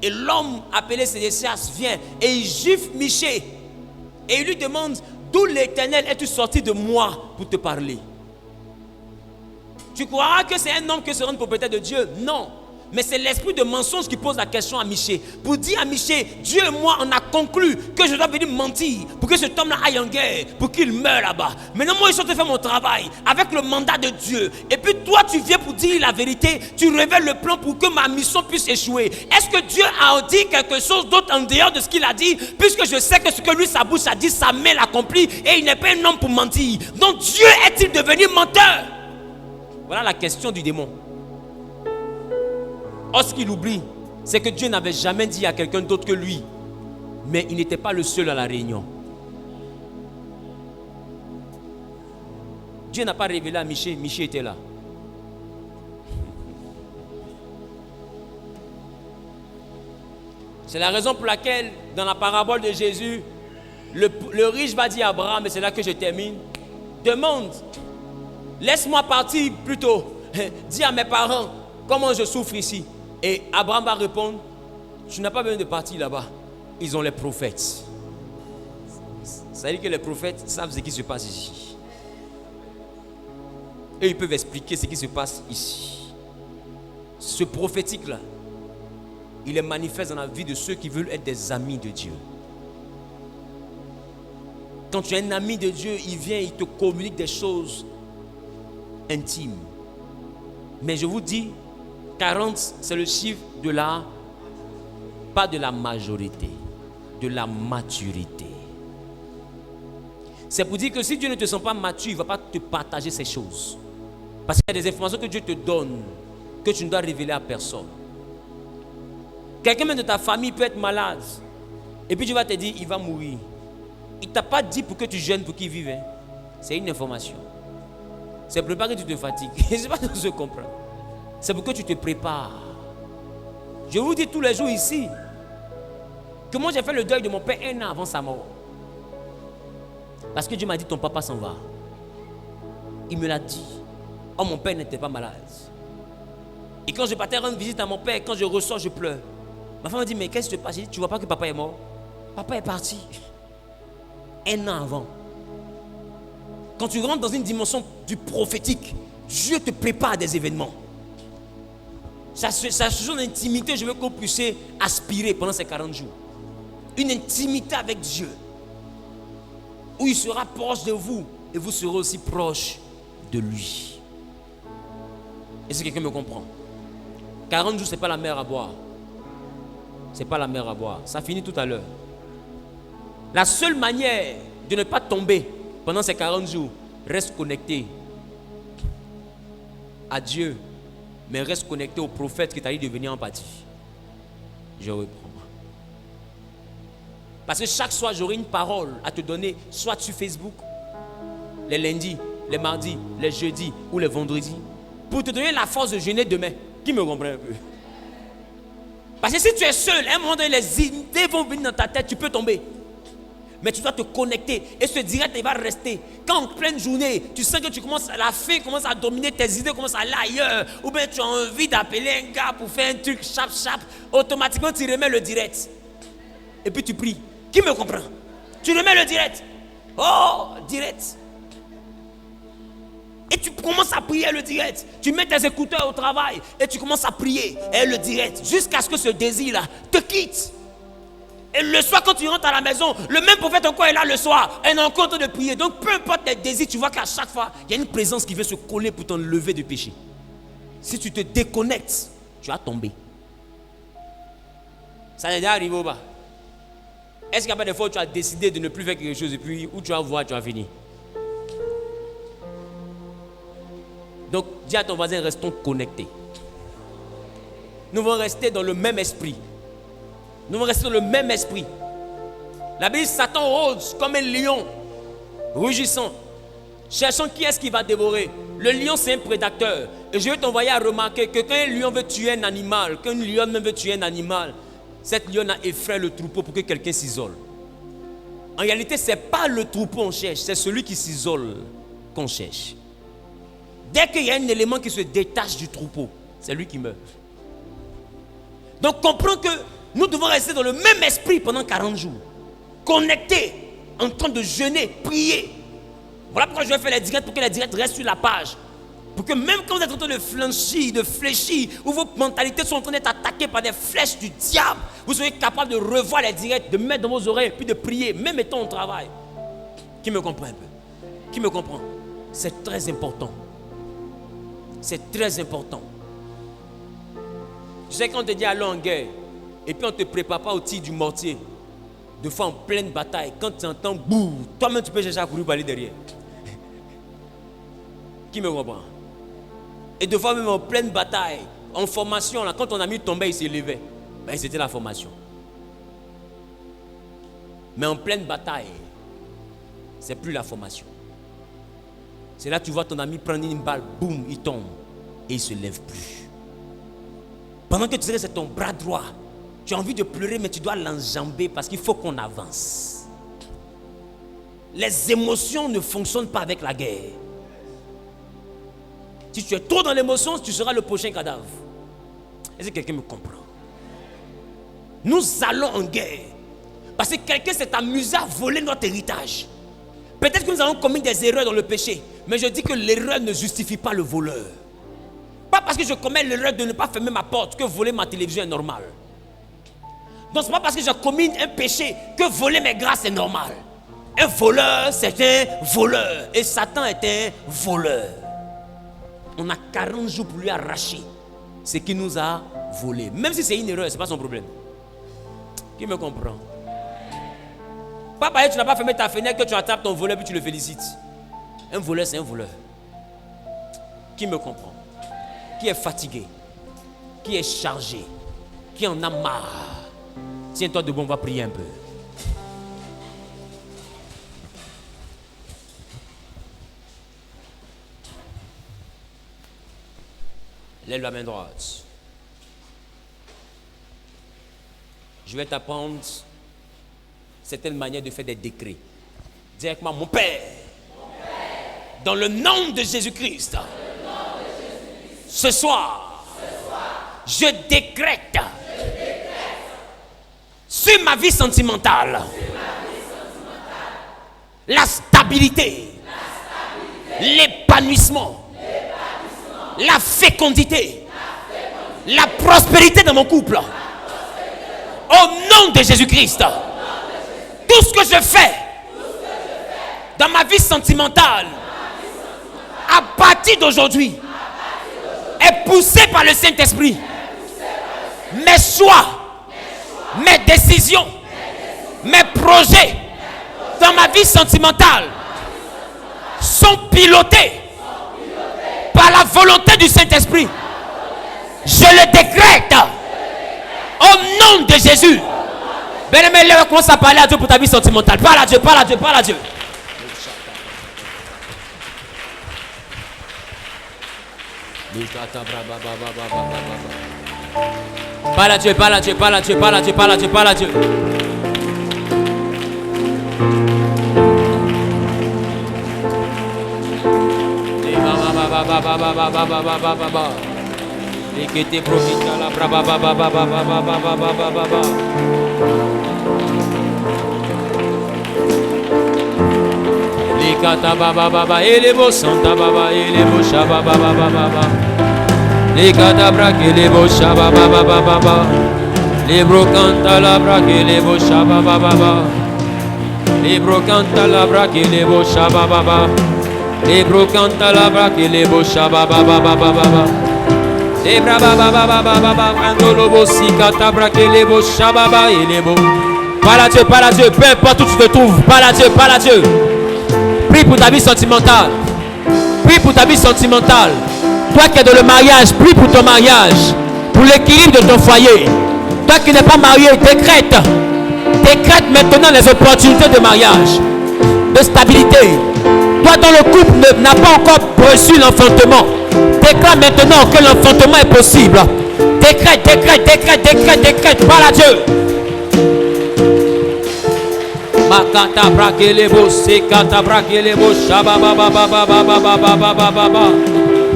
Et l'homme appelé Sédécias vient et il gifle Michée. Et il lui demande, d'où l'Éternel es-tu sorti de moi pour te parler? Tu croiras que c'est un homme qui se rend propriétaire de Dieu? Non. Mais c'est l'esprit de mensonge qui pose la question à Michée. Pour dire à Michée, Dieu et moi, on a conclu que je dois venir mentir pour que cet homme-là aille en guerre, pour qu'il meure là-bas. Maintenant, moi, je suis en train de faire mon travail avec le mandat de Dieu. Et puis toi, tu viens pour dire la vérité. Tu révèles le plan pour que ma mission puisse échouer. Est-ce que Dieu a dit quelque chose d'autre en dehors de ce qu'il a dit? Puisque je sais que ce que lui, sa bouche a dit, sa main l'accomplit. Et il n'est pas un homme pour mentir. Donc Dieu est-il devenu menteur? Voilà la question du démon. Or, ce qu'il oublie, c'est que Dieu n'avait jamais dit à quelqu'un d'autre que lui. Mais il n'était pas le seul à la réunion. Dieu n'a pas révélé à Michée, Michée était là. C'est la raison pour laquelle, dans la parabole de Jésus, le riche va dire à Abraham, et c'est là que je termine, demande, laisse-moi partir plus tôt. Dis à mes parents comment je souffre ici. Et Abraham va répondre, tu n'as pas besoin de partir là-bas. Ils ont les prophètes. Ça veut dire que les prophètes savent ce qui se passe ici. Et ils peuvent expliquer ce qui se passe ici. Ce prophétique-là, il est manifeste dans la vie de ceux qui veulent être des amis de Dieu. Quand tu es un ami de Dieu, il vient, il te communique des choses intimes. Mais je vous dis, 40, c'est le chiffre de la, pas de la majorité, de la maturité. C'est pour dire que si Dieu ne te sent pas mature, il ne va pas te partager ces choses. Parce qu'il y a des informations que Dieu te donne, que tu ne dois révéler à personne. Quelqu'un même de ta famille peut être malade. Et puis Dieu va te dire, il va mourir. Il ne t'a pas dit pour que tu jeûnes, pour qu'il vive. Hein. C'est une information. C'est pour pas que tu te fatigues. Je ne sais pas si je comprends. C'est pour que tu te prépares. Je vous dis tous les jours ici que moi j'ai fait le deuil de mon père 1 an avant sa mort. Parce que Dieu m'a dit, ton papa s'en va. Il me l'a dit. Oh, mon père n'était pas malade. Et quand je partais rendre visite à mon père, quand je ressors, je pleure. Ma femme m'a dit, mais qu'est-ce qui se passe? J'ai dit, tu vois pas que papa est mort? Papa est parti 1 an avant. Quand tu rentres dans une dimension du prophétique, Dieu te prépare à des événements. C'est une intimité, je veux que vous puissiez aspirer pendant ces 40 jours. Une intimité avec Dieu. Où il sera proche de vous et vous serez aussi proche de lui. Est-ce que quelqu'un me comprend? 40 jours, ce n'est pas la mer à boire. Ce n'est pas la mer à boire. Ça finit tout à l'heure. La seule manière de ne pas tomber pendant ces 40 jours, reste connecté à Dieu, mais reste connecté au prophète qui t'a dit de venir en pâtir. Je reprends. Parce que chaque soir, j'aurai une parole à te donner, soit sur Facebook, les lundis, les mardis, les jeudis ou les vendredis, pour te donner la force de jeûner demain. Qui me comprend un peu? Parce que si tu es seul, à un moment donné, les idées vont venir dans ta tête, tu peux tomber. Mais tu dois te connecter et ce direct il va rester. Quand en pleine journée, tu sens que tu commences, la faim commence à dominer tes idées, commence à aller ailleurs, ou bien tu as envie d'appeler un gars pour faire un truc chap, automatiquement tu remets le direct. Et puis tu pries. Qui me comprend? Tu remets le direct. Oh, direct. Et tu commences à prier le direct. Tu mets tes écouteurs au travail et tu commences à prier et le direct. Jusqu'à ce que ce désir-là te quitte. Et le soir quand tu rentres à la maison, le même prophète encore est là le soir. Et il est encore en train de prier. Donc peu importe tes désirs, tu vois qu'à chaque fois, il y a une présence qui veut se coller pour t'enlever du péché. Si tu te déconnectes, tu vas tomber. Ça n'est déjà arrivé ou pas? Est-ce qu'il y a pas des fois où tu as décidé de ne plus faire quelque chose et puis où tu vas voir, tu vas finir? Donc, dis à ton voisin, restons connectés. Nous allons rester dans le même esprit. Nous allons rester dans le même esprit. La Bible dit, Satan rôde comme un lion, rugissant, cherchant qui est-ce qui va dévorer. Le lion, c'est un prédateur. Et je vais t'envoyer à remarquer que quand un lion veut tuer un animal, quand une lionne veut tuer un animal, cette lionne a effraie le troupeau pour que quelqu'un s'isole. En réalité, ce n'est pas le troupeau qu'on cherche, c'est celui qui s'isole qu'on cherche. Dès qu'il y a un élément qui se détache du troupeau, c'est lui qui meurt. Donc comprends que nous devons rester dans le même esprit pendant 40 jours. Connectés, en train de jeûner, prier. Voilà pourquoi je vais faire les directs, pour que les directs restent sur la page. Pour que même quand vous êtes en train de flanchir, de fléchir, ou vos mentalités sont en train d'être attaquées par des flèches du diable, vous serez capable de revoir les directs, de mettre dans vos oreilles, puis de prier, même étant au travail. Qui me comprend un peu? Qui me comprend? C'est très important. C'est très important. Tu sais, quand on te dit allons en guerre, et puis on ne te prépare pas au tir du mortier, de fois en pleine bataille, quand tu entends bouh, toi-même tu peux chercher à courir pour aller derrière. Qui me comprend? Et de fois même en pleine bataille, en formation, là, quand ton ami tombait, il s'élevait. Ben, c'était la formation. Mais en pleine bataille, c'est plus la formation. C'est là que tu vois ton ami prendre une balle, boum, il tombe et il ne se lève plus. Pendant que tu sais que c'est ton bras droit, tu as envie de pleurer, mais tu dois l'enjamber parce qu'il faut qu'on avance. Les émotions ne fonctionnent pas avec la guerre. Si tu es trop dans l'émotion, tu seras le prochain cadavre. Est-ce que quelqu'un me comprend? Nous allons en guerre parce que quelqu'un s'est amusé à voler notre héritage. Peut-être que nous allons commettre des erreurs dans le péché, mais je dis que l'erreur ne justifie pas le voleur. Pas parce que je commets l'erreur de ne pas fermer ma porte que voler ma télévision est normal. Donc ce n'est pas parce que je commets un péché que voler mes grâces est normal. Un voleur, c'est un voleur. Et Satan est un voleur. On a 40 jours pour lui arracher ce qu'il nous a volé. Même si c'est une erreur, ce n'est pas son problème. Qui me comprend? Pas parce que tu n'as pas fermé ta fenêtre que tu attrapes ton voleur puis tu le félicites. Un voleur, c'est un voleur. Qui me comprend? Qui est fatigué? Qui est chargé? Qui en a marre? Tiens-toi debout, on va prier un peu. Lève la main droite. Je vais t'apprendre certaines manières de faire des décrets. Dis avec moi, mon Père, dans le nom de Jésus-Christ, ce soir, je décrète sur ma vie sentimentale la stabilité, l'épanouissement, la fécondité, la prospérité dans mon couple. Au nom de Jésus-Christ, tout ce que je fais dans ma vie sentimentale, à partir d'aujourd'hui, est poussé par le Saint-Esprit. Mes choix, mes décisions, mes projets dans ma vie sentimentale sont pilotés par la volonté du Saint-Esprit. Je le décrète au nom de Jésus. Bien-aimé, là, commence à parler à Dieu pour ta vie sentimentale. Parle à Dieu, parle à Dieu, parle à Dieu. Parle à Dieu, parle à Dieu, parle à Dieu, parle à Dieu, parle à Dieu, parle à Dieu. Likata baba baba elebo santa baba elebo shaba baba baba likata brak elebo shaba baba baba libro canta la brak elebo shaba baba libro canta la brak elebo shaba baba libro canta la brak elebo shaba baba baba libra baba baba baba andolobo sikata brak elebo shaba baba elebo. Parle à Dieu, peu importe où tu te trouves, parle à Dieu, parle à Dieu. Prie pour ta vie sentimentale. Prie pour ta vie sentimentale. Toi qui es dans le mariage, prie pour ton mariage, pour l'équilibre de ton foyer. Toi qui n'es pas marié, décrète maintenant les opportunités de mariage, de stabilité. Toi dont le couple n'a pas encore reçu l'enfantement, décrète maintenant que l'enfantement est possible. Décrète. Parle à Dieu. Makata brakelebo sekata brakelebo shaba baba baba baba baba baba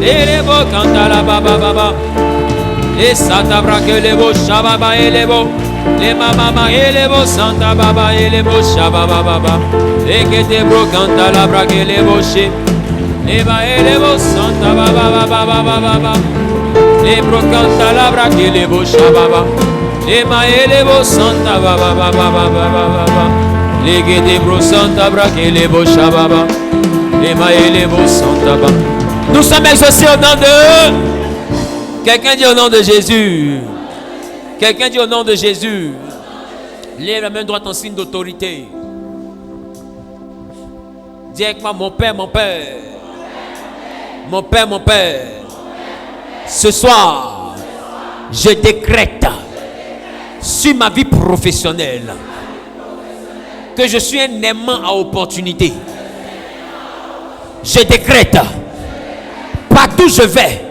elebo kanta la baba baba e santa brakelebo shaba baba elebo le mama elebo santa baba elebo shaba baba baba e kete bro kanta la brakelebo she e ba elebo santa baba baba baba e bro kanta la brakelebo shaba baba e ma elebo santa baba baba baba. Nous sommes exaucés au nom de... Quelqu'un dit au nom de Jésus. Quelqu'un dit au nom de Jésus. Lève la main droite en signe d'autorité. Dis avec moi, mon Père, mon Père. Mon Père, mon Père. Ce soir, je décrète sur ma vie professionnelle que je suis un aimant à opportunité. Je décrète, partout je vais,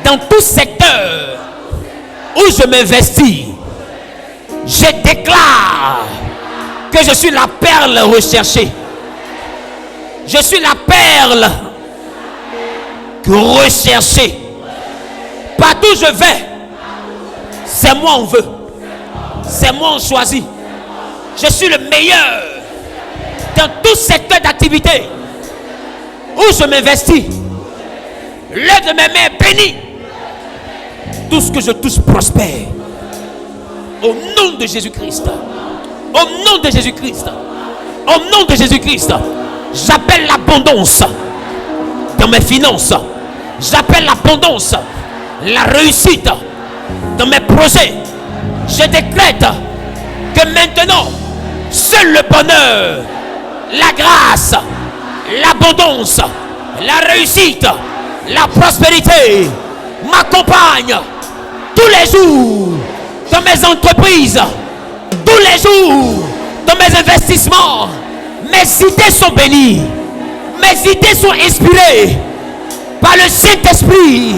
dans tout secteur où je m'investis, je déclare que je suis la perle recherchée. Je suis la perle recherchée. Partout je vais, c'est moi on veut, c'est moi on choisit. Je suis le meilleur dans tout secteur d'activité où je m'investis. L'œuvre de mes mains est bénie. Tout ce que je touche prospère. Au nom de Jésus-Christ. Au nom de Jésus-Christ. Au nom de Jésus-Christ, j'appelle l'abondance dans mes finances. J'appelle l'abondance, la réussite dans mes projets. Je décrète que maintenant, seul le bonheur, la grâce, l'abondance, la réussite, la prospérité m'accompagnent tous les jours dans mes entreprises, tous les jours dans mes investissements. Mes idées sont bénies, mes idées sont inspirées par le Saint-Esprit.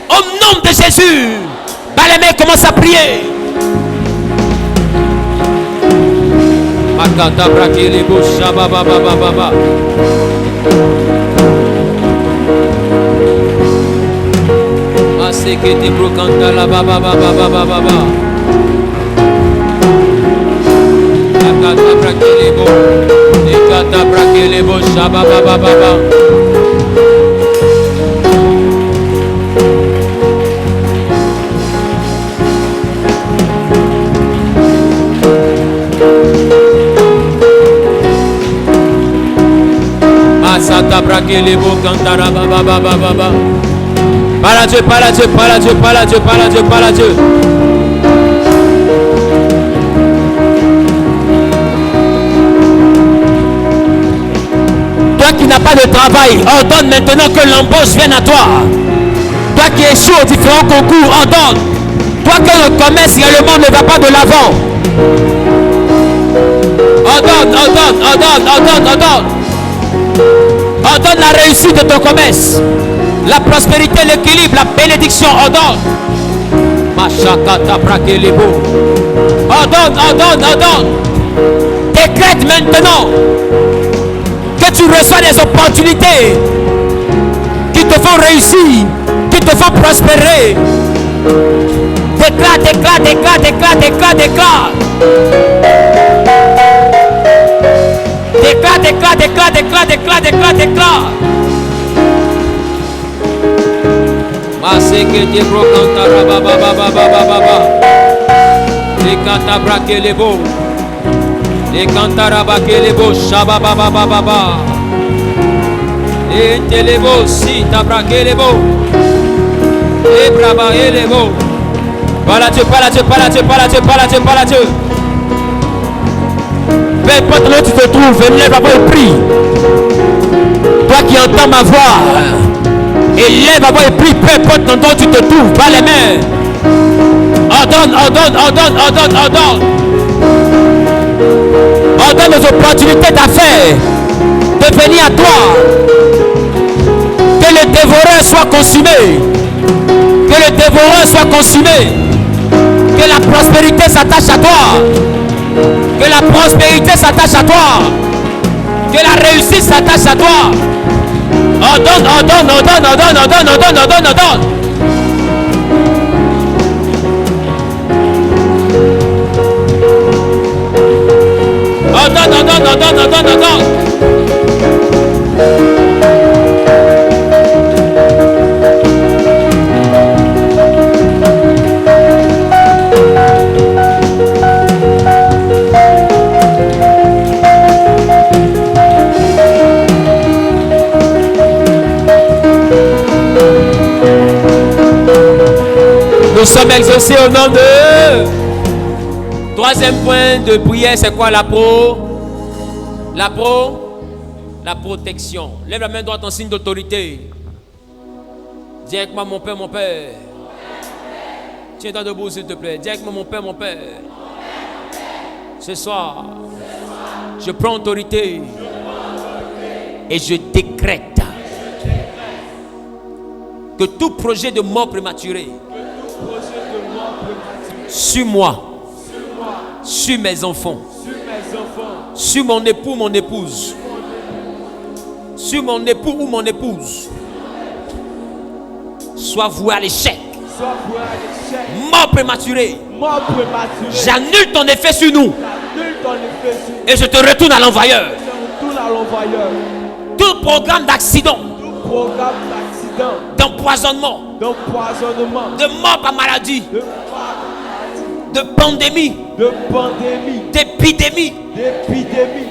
Au nom de Jésus, par les mains, commence à prier. Makata brakele bo shaba ba ba ba ba ba. Asekete brokanta la ba ba ba ba ba ba ba ba. Makata brakele bo, ekata brakele bo shaba ba ba ba ba. Sata brakele bo kantara ba ba ba ba ba ba. Parle à Dieu, parle à Dieu, parle à Dieu, parle à Dieu, parle à Dieu, parle à Dieu. Toi qui n'as pas de travail, ordonne maintenant que l'embauche vienne à toi. Toi qui échoues aux différents concours, ordonne. Toi que le commerce également ne va pas de l'avant. Ordonne, ordonne, ordonne, ordonne, ordonne. Ordonne la réussite de ton commerce, la prospérité, l'équilibre, la bénédiction. Ordonne. Machakata brakelebo. Ordonne, ordonne, ordonne. Décrète maintenant que tu reçois des opportunités qui te font réussir, qui te font prospérer. Déclare, déclare, déclare, déclare, déclare, déclare. Déclare, déclare, déclare, déclare, déclare, déclare, déclare. Maseke te brokantara ba ba ba ba ba ba ba ba. Dekata brakelebo. Dekantara bakelebo shaba ba ba ba ba ba. Entelebo si tabrakelebo. Ebraba elebo. Parle à Dieu, parle à Dieu, parle à Dieu, parle à Dieu, parle à Dieu, parle à Dieu. Peu importe là où tu te trouves, lève la voix et prie. Toi qui entends ma voix, élève la voix et prie. Peu importe où tu te trouves, par les mains. Ordonne, ordonne, ordonne, ordonne, ordonne. Ordonne les opportunités d'affaires de venir à toi. Que le dévoreur soit consumé. Que le dévoreur soit consumé. Que la prospérité s'attache à toi. Que la prospérité s'attache à toi. Que la réussite s'attache à toi. Ordonne, ordonne, ordonne, ordonne, ordonne, ordonne, ordonne, ordonne. Ordonne, ordonne, ordonne, ordonne, ordonne. Nous sommes exaucés au nom de... Troisième point de prière, c'est quoi la protection. Lève la main droite en signe d'autorité. Dis avec moi, mon Père, mon Père. Tiens-toi debout, s'il te plaît. Dis avec moi, mon Père, mon Père. Ce soir, je prends autorité et je décrète que tout projet de mort prématurée sur moi, sur mes enfants, sur mon époux, mon épouse, sur mon époux ou mon épouse, soit voué à l'échec. Mort prématurée. J'annule ton effet sur nous et je te retourne à l'envoyeur. Tout programme d'accident, d'empoisonnement, de mort par maladie, de pandémie, d'épidémie,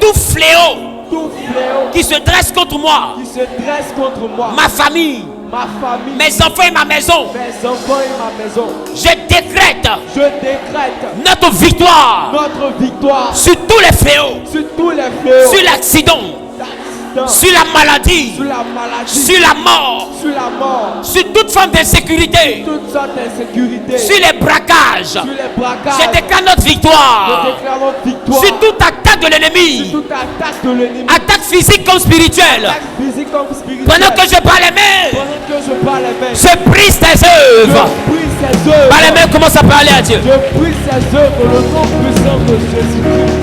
tout fléau qui se dresse contre moi, ma famille, mes enfants et ma maison, je décrète notre victoire sur tous les fléaux, sur l'accident, sur la maladie, sur la mort, sur toute forme d'insécurité, sur les braquages. Je déclare notre victoire sur toute attaque de l'ennemi, attaque physique comme spirituelle. Pendant que je parle les mains, je brise tes œuvres. Par les mains, commence à parler à Dieu. Je brise ses œuvres au nom puissant de Jésus-Christ.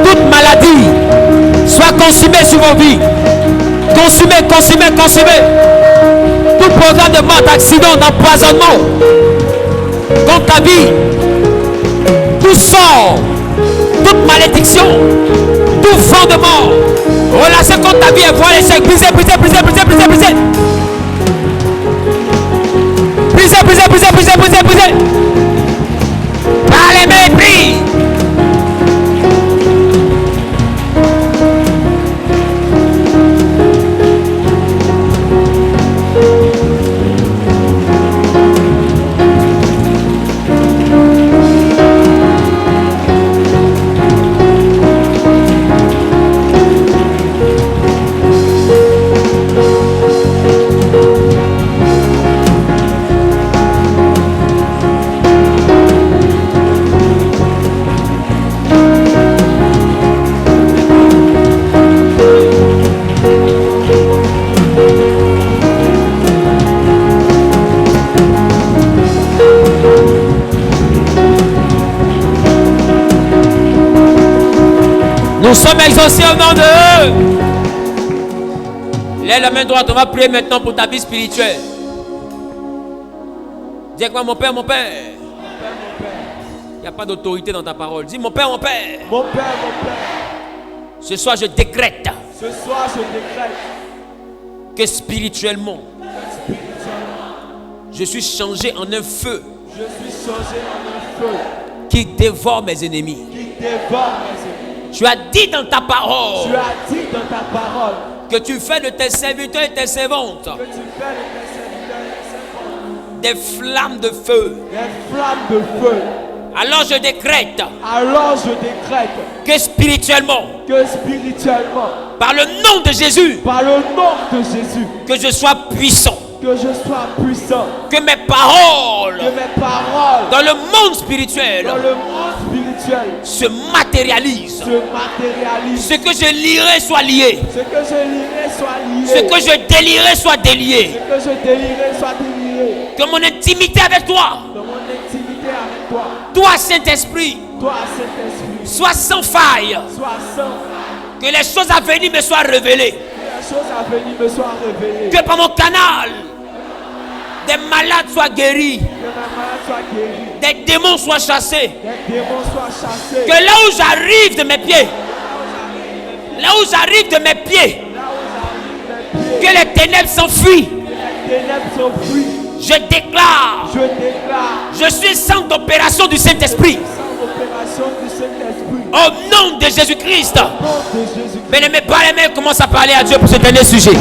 Toute maladie soit consumée sur vos vies. Consumée. Tout programme de mort, d'accident, d'empoisonnement contre ta vie, tout sort, toute malédiction, tout vent de mort relâché contre ta vie et voile l'échec, brisé. Par les mains, prie. Nous sommes exaucés au nom de eux. Lève la main droite, on va prier maintenant pour ta vie spirituelle. Dis avec moi, mon Père. Il n'y a pas d'autorité dans ta parole. Dis mon Père. Ce soir, je décrète que spirituellement, je suis changé en un feu qui dévore mes ennemis. Tu as dit dans ta parole que tu fais de tes serviteurs et tes servantes des flammes de feu. Alors je décrète que spirituellement, par le nom de Jésus, que je sois puissant. Que mes paroles, dans le monde spirituel, se matérialisent. Ce que je lirai soit lié. Ce que je délierai soit délié. Que mon intimité avec toi, toi Saint-Esprit, soit sans faille. Que les choses à venir me soient révélées. Que par mon canal, des malades soient guéris. Des démons soient chassés. Que là où j'arrive de mes pieds, que les ténèbres s'enfuient. Je déclare, je suis centre d'opération du Saint-Esprit. Opération du Saint-Esprit. Au nom de Jésus-Christ. Au nom de Jésus-Christ. Mais ne mets pas les mains, commence à parler à Dieu pour ce dernier sujet.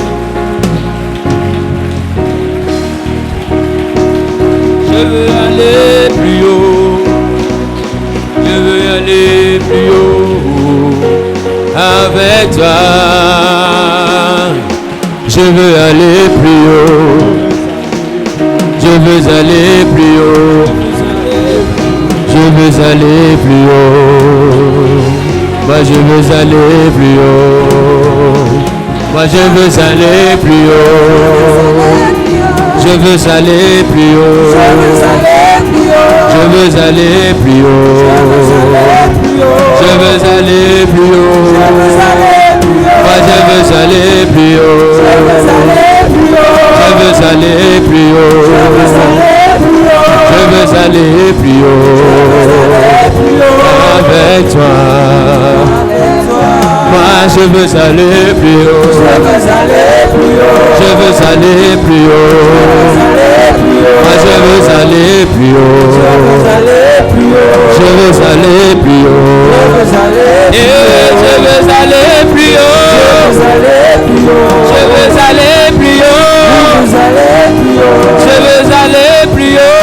Je veux aller plus haut. Je veux aller plus haut avec toi. Je veux aller plus haut. Je veux aller plus haut. Je veux aller plus haut. Moi je veux aller plus haut. Moi je veux aller plus haut. Je veux aller plus haut. Je veux aller plus haut. Je veux aller plus haut. Moi je veux aller plus haut. Je veux aller plus haut. Je veux aller plus haut avec toi. Moi je veux aller plus haut. Je veux aller plus haut. Moi je veux aller plus haut. Je veux aller plus haut. Et je veux aller plus haut. Je veux aller plus haut. Je veux aller plus haut. Je veux aller plus haut.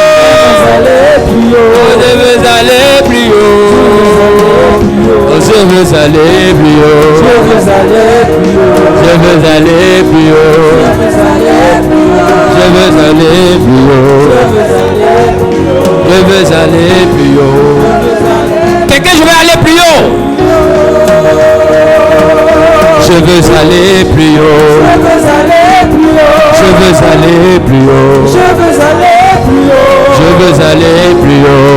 Je veux aller plus haut. Je veux aller plus haut. Je veux aller plus haut. Je veux aller plus haut. Quelqu'un, je veux aller plus haut. Je veux aller plus haut. Je veux aller plus haut. Je veux aller plus haut.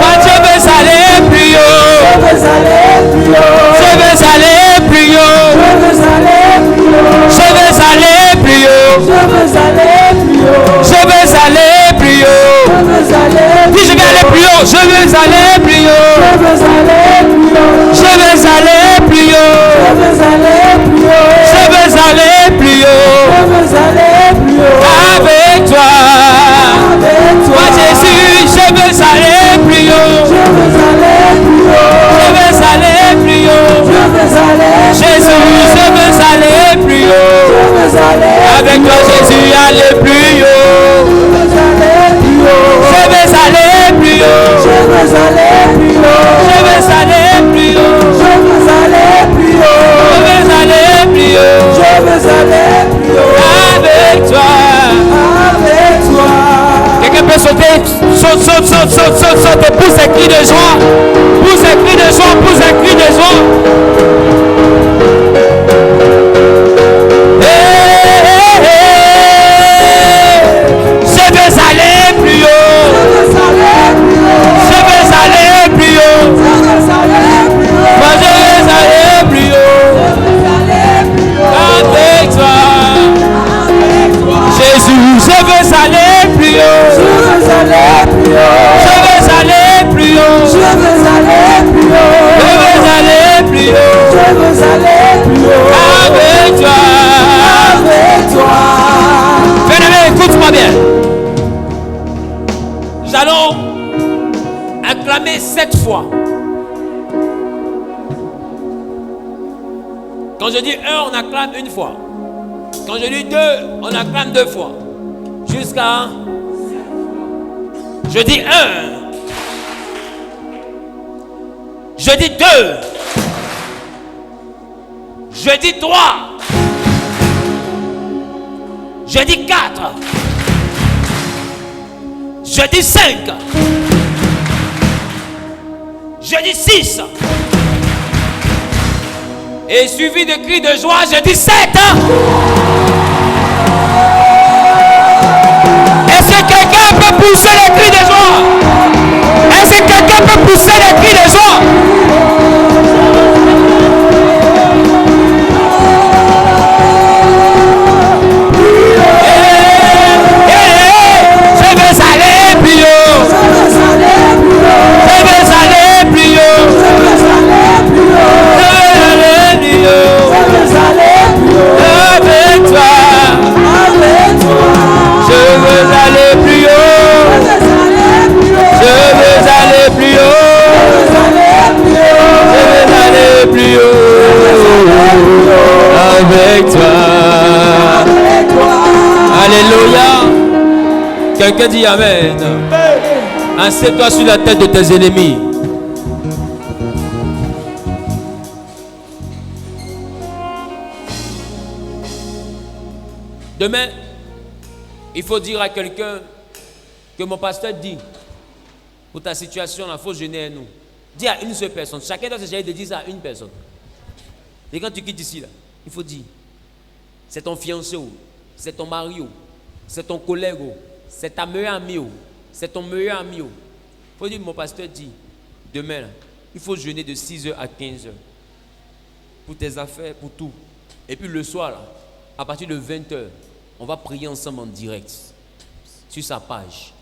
Moi je veux aller plus haut. Je veux aller plus haut. Je veux aller plus haut. Je veux aller plus haut. Dis je vais aller plus haut. Je veux aller plus haut. Je veux aller plus haut. Je veux aller plus haut. Avec toi. Moi Jésus, je veux aller plus haut. Je veux aller plus haut. Jésus, je veux aller plus haut. Avec toi Jésus, aller plus haut. Je veux aller plus haut. Je veux aller plus haut. Je veux aller plus haut. Je veux aller plus haut. Je veux aller plus haut. Avec toi. Quelqu'un peut sauter, saute, pousse un cri de joie, pousse un cri de joie, pousse un cri de joie. Je veux aller plus haut. Je veux aller plus haut. Moi je veux aller plus haut. Avec toi. Jésus, je veux aller plus haut. Je veux aller plus haut. Je veux aller plus haut. Je veux aller plus haut. Je veux aller plus haut. Je veux aller plus haut. Avec toi. Avec toi. Bien-aimé, écoute-moi bien. Nous allons acclamer 7 fois. Quand je dis 1, on acclame 1 fois. Quand je dis 2, on acclame 2 fois. Jusqu'à... Je dis 1. Je dis 2. Je dis 3. Je dis 4. Je dis 5. Je dis 6. Et suivi de cris de joie, je dis 7. Est-ce que quelqu'un peut pousser les cris de joie? Est-ce que quelqu'un peut pousser les cris de joie? Je veux aller plus haut. Je veux aller plus haut. Je veux aller plus haut. Avec toi. Alléluia. Quelqu'un dit Amen. Assieds-toi sur la tête de tes ennemis. Demain, il faut dire à quelqu'un que mon pasteur dit, pour ta situation, il faut jeûner à nous. Dis à une seule personne. Chacun doit s'essayer de dire ça à une personne. Et quand tu quittes ici, là, il faut dire, c'est ton fiancé, c'est ton mari, c'est ton collègue, c'est ta meilleure amie, c'est ton meilleur ami. Il faut dire, mon pasteur dit, demain, là, il faut jeûner de 6h à 15h. Pour tes affaires, pour tout. Et puis le soir, là, à partir de 20h, on va prier ensemble en direct. Sur sa page.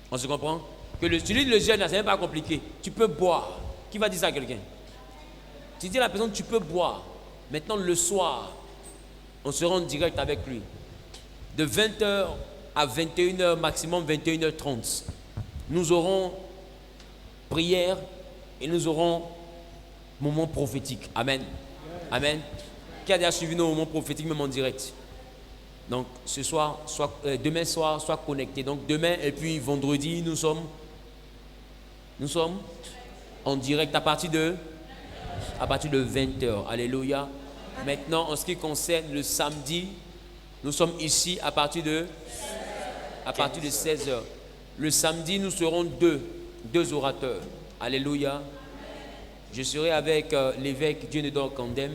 On se comprend? Que celui de le jeûne, là, c'est même pas compliqué. Tu peux boire. Qui va dire ça à quelqu'un? Tu dis à la personne, tu peux boire. Maintenant, le soir, on sera en direct avec lui. De 20h à 21h, maximum 21h30. Nous aurons prière et nous aurons moment prophétique. Amen. Amen. Qui a déjà suivi nos moments prophétiques, même en direct? Donc, ce soir, demain soir, soit connecté. Donc, demain et puis vendredi, nous sommes en direct à partir de 20h. Alléluia. Maintenant, en ce qui concerne le samedi, nous sommes ici à partir de 16h. Le samedi, nous serons deux orateurs. Alléluia. Je serai avec l'évêque Dieudonné Kandem.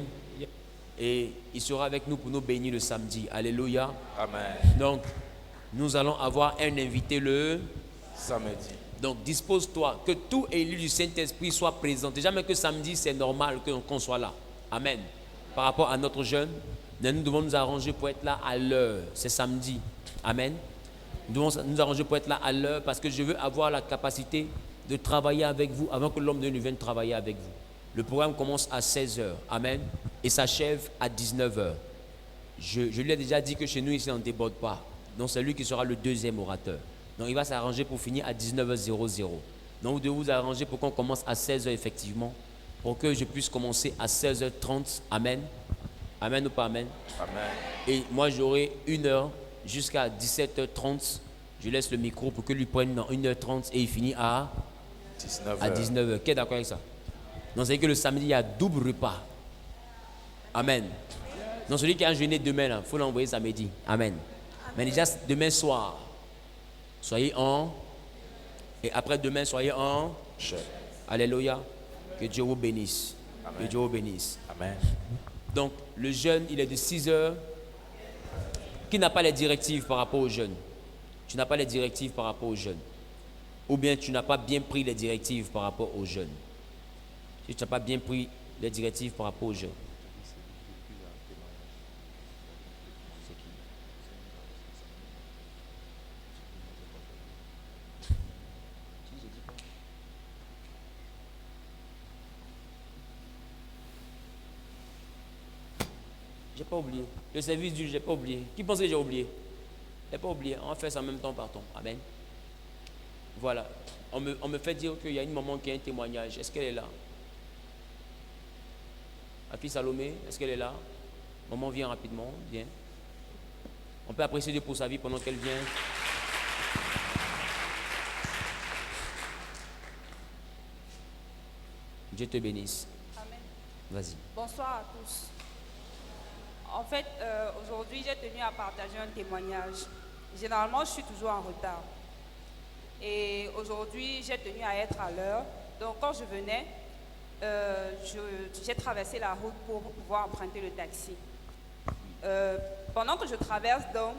Et il sera avec nous pour nous bénir le samedi. Alléluia. Amen. Donc, nous allons avoir un invité le Samedi. Donc, dispose-toi que tout élu du Saint-Esprit soit présent. Déjà, même que samedi, c'est normal qu'on soit là. Amen. Par rapport à notre jeûne, nous devons nous arranger pour être là à l'heure. C'est samedi. Amen. Nous devons nous arranger pour être là à l'heure parce que je veux avoir la capacité de travailler avec vous avant que l'homme de Dieu vienne travailler avec vous. Le programme commence à 16h. Amen. Et s'achève à 19h. Je lui ai déjà dit que chez nous, ici, on ne déborde pas. Donc, c'est lui qui sera le deuxième orateur. Donc, il va s'arranger pour finir à 19h00. Donc, vous devez vous arranger pour qu'on commence à 16h, effectivement, pour que je puisse commencer à 16h30. Amen. Amen ou pas amen? Amen. Et moi, j'aurai 1 heure jusqu'à 17h30. Je laisse le micro pour que lui prenne dans 1h30 et il finit à 19h. Qui est d'accord avec ça? Donc, c'est que le samedi, il y a double repas. Amen. Donc, celui qui a jeûné demain, il faut l'envoyer samedi. Amen. Mais déjà, demain soir, soyez en. Et après demain, soyez en. Alléluia. Que Dieu vous bénisse. Amen. Que Dieu vous bénisse. Amen. Donc, le jeûne, il est de 6h. Qui n'a pas les directives par rapport au jeûne? Tu n'as pas les directives par rapport au jeûne. Ou bien tu n'as pas bien pris les directives par rapport au jeûne. Si tu n'as pas bien pris les directives par rapport au jeûne. J'ai pas oublié. Le service du j'ai pas oublié. Qui pense que j'ai oublié? J'ai pas oublié. On va faire ça en même temps, partons. Amen. Voilà. On me fait dire qu'il y a une maman qui a un témoignage. Est-ce qu'elle est là? Ma fille Salomé, est-ce qu'elle est là? Maman vient rapidement. Viens. On peut apprécier Dieu pour sa vie pendant qu'elle vient. Dieu te bénisse. Amen. Vas-y. Bonsoir à tous. En fait, aujourd'hui, j'ai tenu à partager un témoignage. Généralement, je suis toujours en retard. Et aujourd'hui, j'ai tenu à être à l'heure. Donc, quand je venais, j'ai traversé la route pour pouvoir emprunter le taxi. Pendant que je traverse, donc,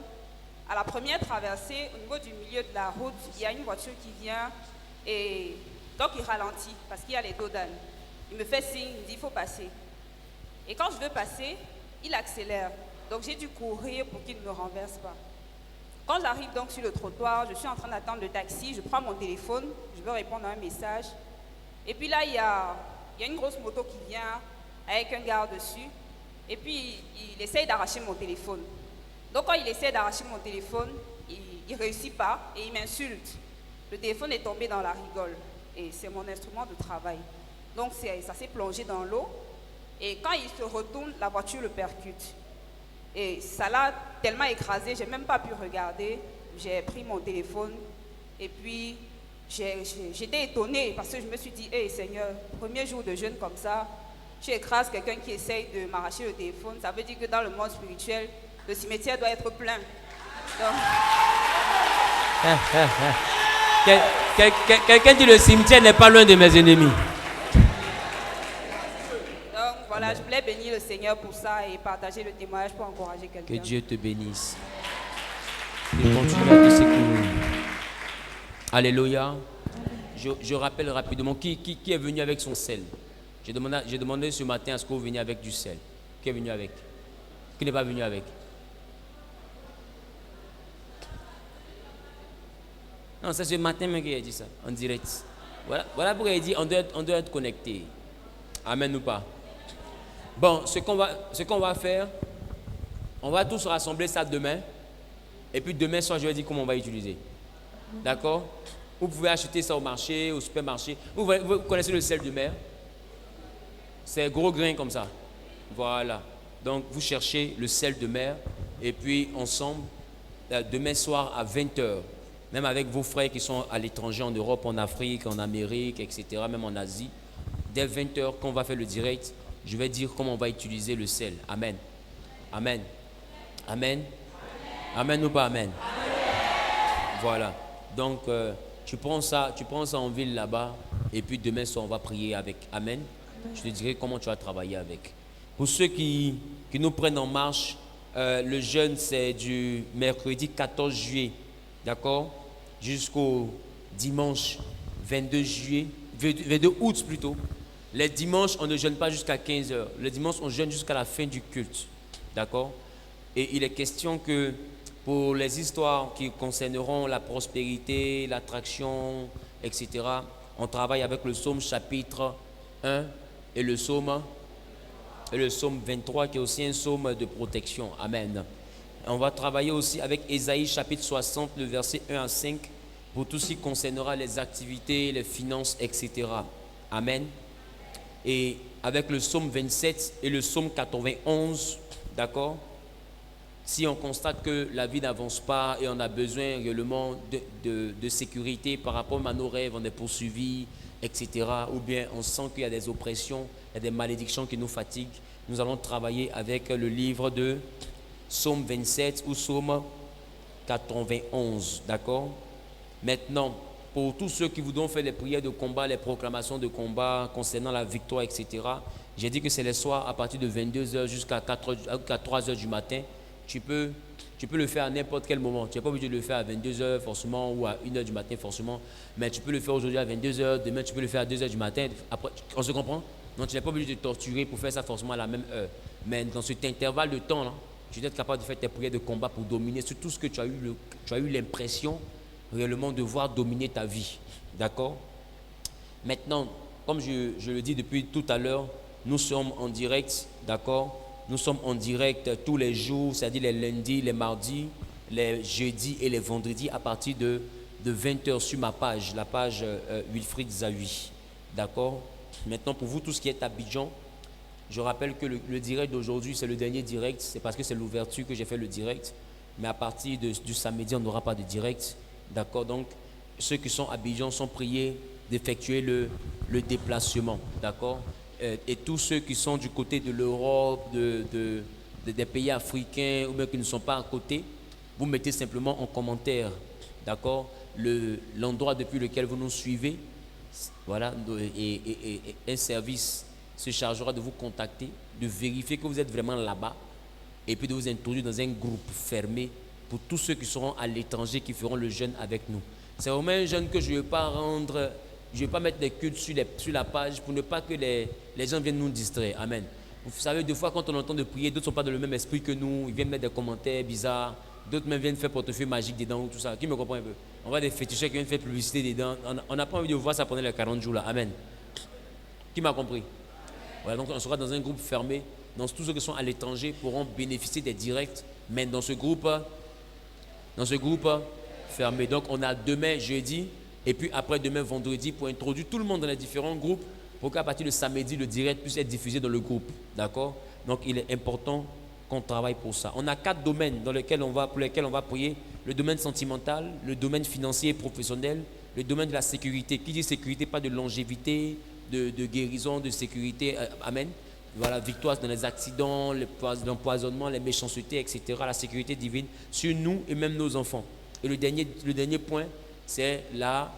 à la première traversée, au niveau du milieu de la route, il y a une voiture qui vient et donc il ralentit parce qu'il y a les dos d'âne. Il me fait signe, il me dit il faut passer. Et quand je veux passer, il accélère. Donc j'ai dû courir pour qu'il ne me renverse pas. Quand j'arrive donc sur le trottoir, je suis en train d'attendre le taxi, je prends mon téléphone, je veux répondre à un message. Et puis là, il y a une grosse moto qui vient avec un gars dessus. Et puis, il essaye d'arracher mon téléphone. Donc quand il essaie d'arracher mon téléphone, il ne réussit pas et il m'insulte. Le téléphone est tombé dans la rigole. Et c'est mon instrument de travail. Donc ça s'est plongé dans l'eau. Et quand il se retourne, la voiture le percute. Et ça l'a tellement écrasé, j'ai même pas pu regarder. J'ai pris mon téléphone et puis j'étais étonnée parce que je me suis dit, hey Seigneur, premier jour de jeûne comme ça, tu écrases quelqu'un qui essaye de m'arracher le téléphone. Ça veut dire que dans le monde spirituel, le cimetière doit être plein. Donc, Quelqu'un dit le cimetière n'est pas loin de mes ennemis. donc voilà, je voulais bénir le Seigneur pour ça et partager le témoignage pour encourager Que quelqu'un. Dieu te bénisse. Et continue à te secourir. Alléluia. Je rappelle rapidement qui est venu avec son sel. J'ai demandé ce matin à ce que vous veniez avec du sel. Qui est venu avec? Qui n'est pas venu avec? Non, c'est ce matin même qu'il a dit ça, en direct. Voilà pourquoi il dit on doit être connecté. Amen ou pas? Bon, ce qu'on va faire, on va tous rassembler ça demain. Et puis demain soir, je vais dire comment on va utiliser. D'accord? Vous pouvez acheter ça au marché, au supermarché. Vous connaissez le sel de mer? C'est gros grain comme ça. Voilà. Donc, vous cherchez le sel de mer. Et puis, ensemble, demain soir à 20h, même avec vos frères qui sont à l'étranger, en Europe, en Afrique, en Amérique, etc., même en Asie, dès 20h, quand on va faire le direct, je vais dire comment on va utiliser le sel. Amen. Amen. Amen. Amen ou pas amen? Voilà. Donc, tu prends ça en ville là-bas, et puis demain soir, on va prier avec. Amen. Je te dirai comment tu vas travailler avec. Pour ceux qui nous prennent en marche, le jeûne, c'est du mercredi 14 juillet, d'accord, jusqu'au dimanche 22 août plutôt. Les dimanches, on ne jeûne pas jusqu'à 15h. Les dimanches, on jeûne jusqu'à la fin du culte, d'accord. Et il est question que pour les histoires qui concerneront la prospérité, l'attraction, etc., on travaille avec le psaume chapitre 1 et le psaume 23 qui est aussi un psaume de protection. Amen. On va travailler aussi avec Ésaïe chapitre 60, le verset 1 à 5, pour tout ce qui concernera les activités, les finances, etc. Amen. Et avec le psaume 27 et le psaume 91, d'accord? Si on constate que la vie n'avance pas et on a besoin réellement de sécurité par rapport à nos rêves, on est poursuivi, etc. Ou bien on sent qu'il y a des oppressions, il y a des malédictions qui nous fatiguent, nous allons travailler avec le livre de Psaume 27 ou Psaume 91. D'accord? Maintenant, pour tous ceux qui voudront faire les prières de combat, les proclamations de combat concernant la victoire, etc., j'ai dit que c'est les soirs à partir de 22h jusqu'à 3h du matin. Tu peux le faire à n'importe quel moment. Tu n'es pas obligé de le faire à 22h forcément ou à 1h du matin forcément. Mais tu peux le faire aujourd'hui à 22h, demain tu peux le faire à 2h du matin. Après, on se comprend? Donc tu n'es pas obligé de te torturer pour faire ça forcément à la même heure. Mais dans cet intervalle de temps-là, tu dois être capable de faire tes prières de combat pour dominer sur tout ce que tu as eu l'impression réellement de voir dominer ta vie. D'accord? Maintenant, comme je le dis depuis tout à l'heure, nous sommes en direct, d'accord? Nous sommes en direct tous les jours, c'est-à-dire les lundis, les mardis, les jeudis et les vendredis à partir de 20h sur ma page, la page Wilfried Zahui. D'accord? Maintenant, pour vous, tout ce qui est Abidjan, je rappelle que le direct d'aujourd'hui, c'est le dernier direct. C'est parce que c'est l'ouverture que j'ai fait le direct. Mais à partir du samedi, on n'aura pas de direct. D'accord? Donc, ceux qui sont à Abidjan sont priés d'effectuer le déplacement. D'accord? Et tous ceux qui sont du côté de l'Europe, des pays africains ou même qui ne sont pas à côté, vous mettez simplement en commentaire, d'accord, l'endroit depuis lequel vous nous suivez. Voilà, et un service se chargera de vous contacter, de vérifier que vous êtes vraiment là-bas et puis de vous introduire dans un groupe fermé pour tous ceux qui seront à l'étranger, qui feront le jeûne avec nous. C'est vraiment un jeûne que je ne vais pas rendre... Je ne vais pas mettre des cultes sur la page pour ne pas que les gens viennent nous distraire. Amen. Vous savez, des fois, quand on entend de prier, d'autres ne sont pas dans le même esprit que nous. Ils viennent mettre des commentaires bizarres. D'autres même viennent faire portefeuille magique dedans, tout ça. Qui me comprend un peu? On voit des féticheurs qui viennent faire publicité dedans. On n'a pas envie de voir ça pendant les 40 jours là. Amen. Qui m'a compris? Voilà, donc on sera dans un groupe fermé. Donc tous ceux qui sont à l'étranger pourront bénéficier des directs. Mais dans ce groupe fermé. Donc on a demain, jeudi. Et puis après demain vendredi pour introduire tout le monde dans les différents groupes pour qu'à partir de samedi le direct puisse être diffusé dans le groupe. D'accord? Donc il est important qu'on travaille pour ça. On a 4 domaines pour lesquels on va prier. Le domaine sentimental, le domaine financier et professionnel, le domaine de la sécurité. Qui dit sécurité, pas de longévité, de guérison, de sécurité. Amen. Voilà, victoire dans les accidents, l'empoisonnement, les méchancetés, etc. La sécurité divine sur nous et même nos enfants. Et le dernier point, c'est la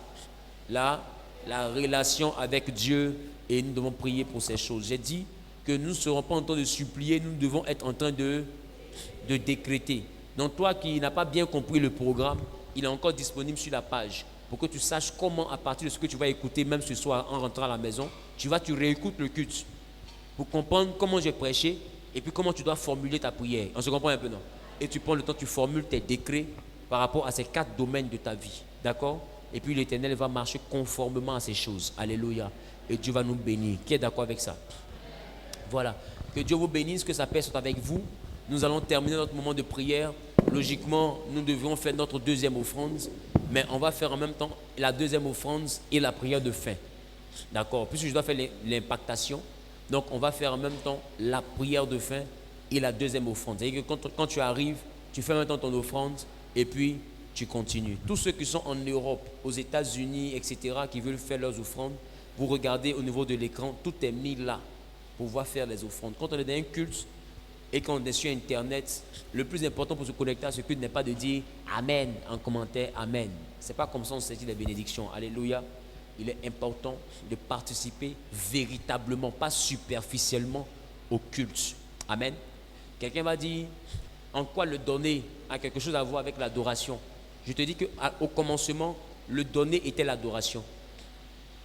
relation avec Dieu, et nous devons prier pour ces choses. J'ai dit que nous ne serons pas en train de supplier, nous devons être en train de décréter. Donc toi qui n'as pas bien compris le programme, il est encore disponible sur la page pour que tu saches comment, à partir de ce que tu vas écouter, même ce soir en rentrant à la maison, tu réécoutes le culte pour comprendre comment j'ai prêché et puis comment tu dois formuler ta prière. On se comprend un peu, non? Et tu prends le temps, tu formules tes décrets par rapport à ces 4 domaines de ta vie. D'accord? Et puis l'Éternel va marcher conformément à ces choses. Alléluia. Et Dieu va nous bénir. Qui est d'accord avec ça? Voilà. Que Dieu vous bénisse, que sa paix soit avec vous. Nous allons terminer notre moment de prière. Logiquement, nous devrons faire notre deuxième offrande. Mais on va faire en même temps la deuxième offrande et la prière de fin. D'accord? Puisque je dois faire l'impactation. Donc on va faire en même temps la prière de fin et la deuxième offrande. C'est-à-dire que quand tu arrives, tu fais en même temps ton offrande et puis tu continues. Tous ceux qui sont en Europe, aux États-Unis, etc., qui veulent faire leurs offrandes, vous regardez au niveau de l'écran, tout est mis là pour pouvoir faire les offrandes. Quand on est dans un culte et qu'on est sur Internet, le plus important pour se connecter à ce culte n'est pas de dire Amen en commentaire, Amen. Ce n'est pas comme ça on saisit les bénédictions. Alléluia. Il est important de participer véritablement, pas superficiellement au culte. Amen. Quelqu'un va dire, en quoi le donner a quelque chose à voir avec l'adoration? Je te dis qu'au commencement, le donner était l'adoration.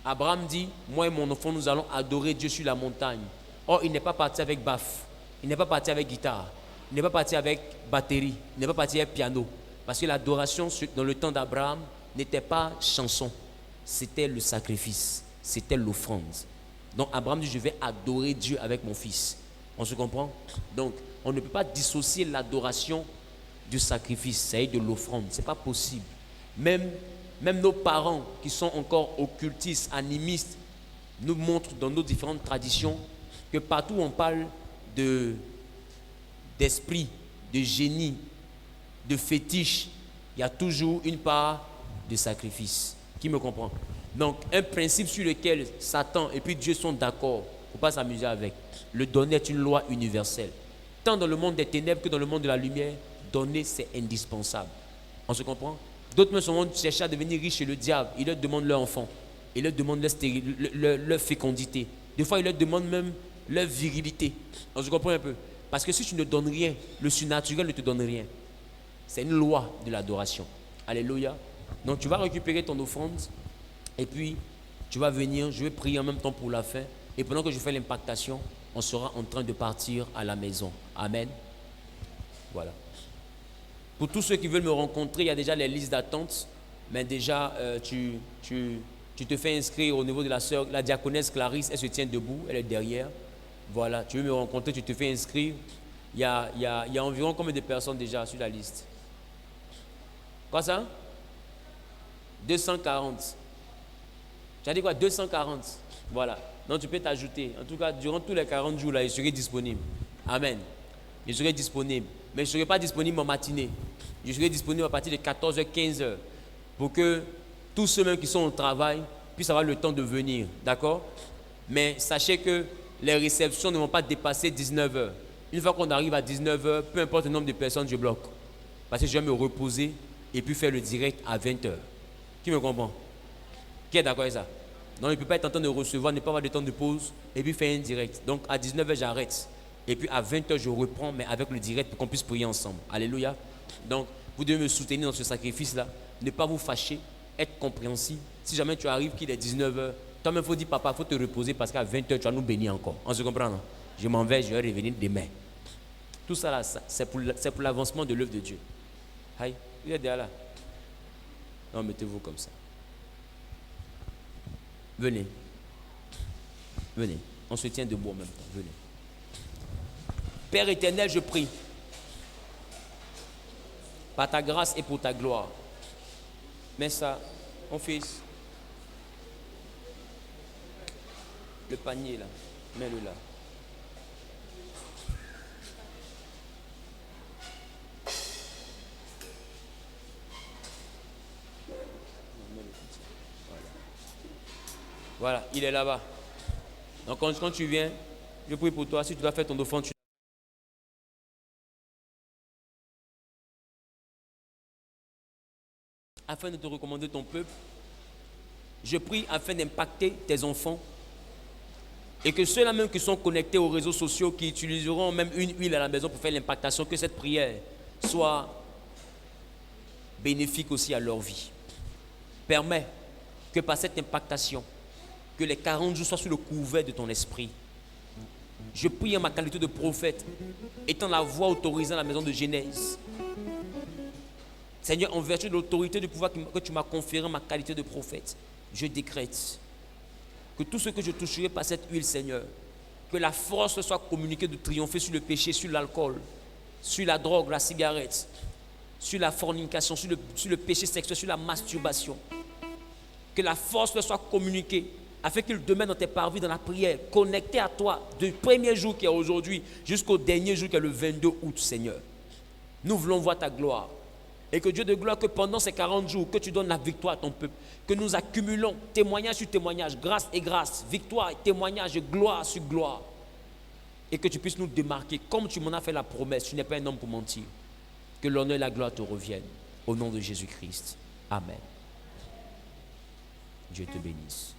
Abraham dit, moi et mon enfant, nous allons adorer Dieu sur la montagne. Or, il n'est pas parti avec baf, il n'est pas parti avec guitare, il n'est pas parti avec batterie, il n'est pas parti avec piano. Parce que l'adoration dans le temps d'Abraham n'était pas chanson, c'était le sacrifice, c'était l'offrande. Donc Abraham dit, je vais adorer Dieu avec mon fils. On se comprend? Donc, on ne peut pas dissocier l'adoration du sacrifice, c'est-à-dire de l'offrande. Ce n'est pas possible. Même nos parents qui sont encore occultistes, animistes, nous montrent dans nos différentes traditions que partout où on parle d'esprit, de génie, de fétiche, il y a toujours une part de sacrifice. Qui me comprend? Donc, un principe sur lequel Satan et puis Dieu sont d'accord, il ne faut pas s'amuser avec. Le donner est une loi universelle. Tant dans le monde des ténèbres que dans le monde de la lumière, donner c'est indispensable. On se comprend? D'autres me sont cherchés à devenir riches chez le diable. Ils leur demandent leur enfant. Ils leur demandent leur fécondité. Des fois, ils leur demandent même leur virilité. On se comprend un peu? Parce que si tu ne donnes rien, le surnaturel ne te donne rien. C'est une loi de l'adoration. Alléluia. Donc tu vas récupérer ton offrande et puis tu vas venir, je vais prier en même temps pour la fin. Et pendant que je fais l'impactation, on sera en train de partir à la maison. Amen. Voilà. Pour tous ceux qui veulent me rencontrer, il y a déjà les listes d'attente. Mais déjà, tu te fais inscrire au niveau de la sœur, la diaconesse Clarisse, elle se tient debout, elle est derrière. Voilà, tu veux me rencontrer, tu te fais inscrire. Il y a environ combien de personnes déjà sur la liste? Quoi ça? 240. Tu as dit quoi? 240. Voilà. Donc tu peux t'ajouter. En tout cas, durant tous les 40 jours, là, je serai disponible. Amen. Je serai disponible. Mais je ne serai pas disponible en matinée. Je serai disponible à partir de 14h, 15h. Pour que tous ceux même qui sont au travail puissent avoir le temps de venir. D'accord? Mais sachez que les réceptions ne vont pas dépasser 19h. Une fois qu'on arrive à 19h, peu importe le nombre de personnes, je bloque. Parce que je vais me reposer et puis faire le direct à 20h. Qui me comprend? Qui est d'accord avec ça? Donc, il ne peut pas être en train de recevoir, ne pas avoir de temps de pause et puis faire un direct. Donc, à 19h, j'arrête. Et puis, à 20h, je reprends, mais avec le direct pour qu'on puisse prier ensemble. Alléluia. Donc, vous devez me soutenir dans ce sacrifice-là. Ne pas vous fâcher, être compréhensif. Si jamais tu arrives qu'il est 19h, toi-même, il faut dire, papa, il faut te reposer parce qu'à 20h, tu vas nous bénir encore. On se comprend, non? Je m'en vais, je vais revenir demain. Tout ça, là, c'est pour l'avancement de l'œuvre de Dieu. Aïe, vous êtes derrière là. Non, mettez-vous comme ça. Venez. Venez. On se tient debout en même temps. Venez. Père éternel, je prie. Par ta grâce et pour ta gloire. Mets ça, mon fils. Le panier là. Mets-le là. Voilà, il est là-bas. Donc quand tu viens, je prie pour toi. Si tu dois faire ton offrande, afin de te recommander ton peuple, je prie afin d'impacter tes enfants et que ceux-là même qui sont connectés aux réseaux sociaux, qui utiliseront même une huile à la maison pour faire l'impactation, que cette prière soit bénéfique aussi à leur vie. Permets que par cette impactation, que les 40 jours soient sous le couvert de ton esprit. Je prie en ma qualité de prophète, étant la voix autorisée à la maison de Genèse. Seigneur, en vertu de l'autorité du pouvoir que tu m'as conféré en ma qualité de prophète, je décrète que tout ce que je toucherai par cette huile, Seigneur, que la force soit communiquée de triompher sur le péché, sur l'alcool, sur la drogue, la cigarette, sur la fornication, sur le péché sexuel, sur la masturbation. Que la force soit communiquée afin qu'il demeure dans tes parvis, dans la prière, connecté à toi du premier jour qui est aujourd'hui jusqu'au dernier jour qui est le 22 août, Seigneur. Nous voulons voir ta gloire. Et que Dieu de gloire, que pendant ces 40 jours, que tu donnes la victoire à ton peuple, que nous accumulons témoignage sur témoignage, grâce et grâce, victoire et témoignage, gloire sur gloire. Et que tu puisses nous démarquer, comme tu m'en as fait la promesse, tu n'es pas un homme pour mentir. Que l'honneur et la gloire te reviennent. Au nom de Jésus-Christ. Amen. Dieu te bénisse.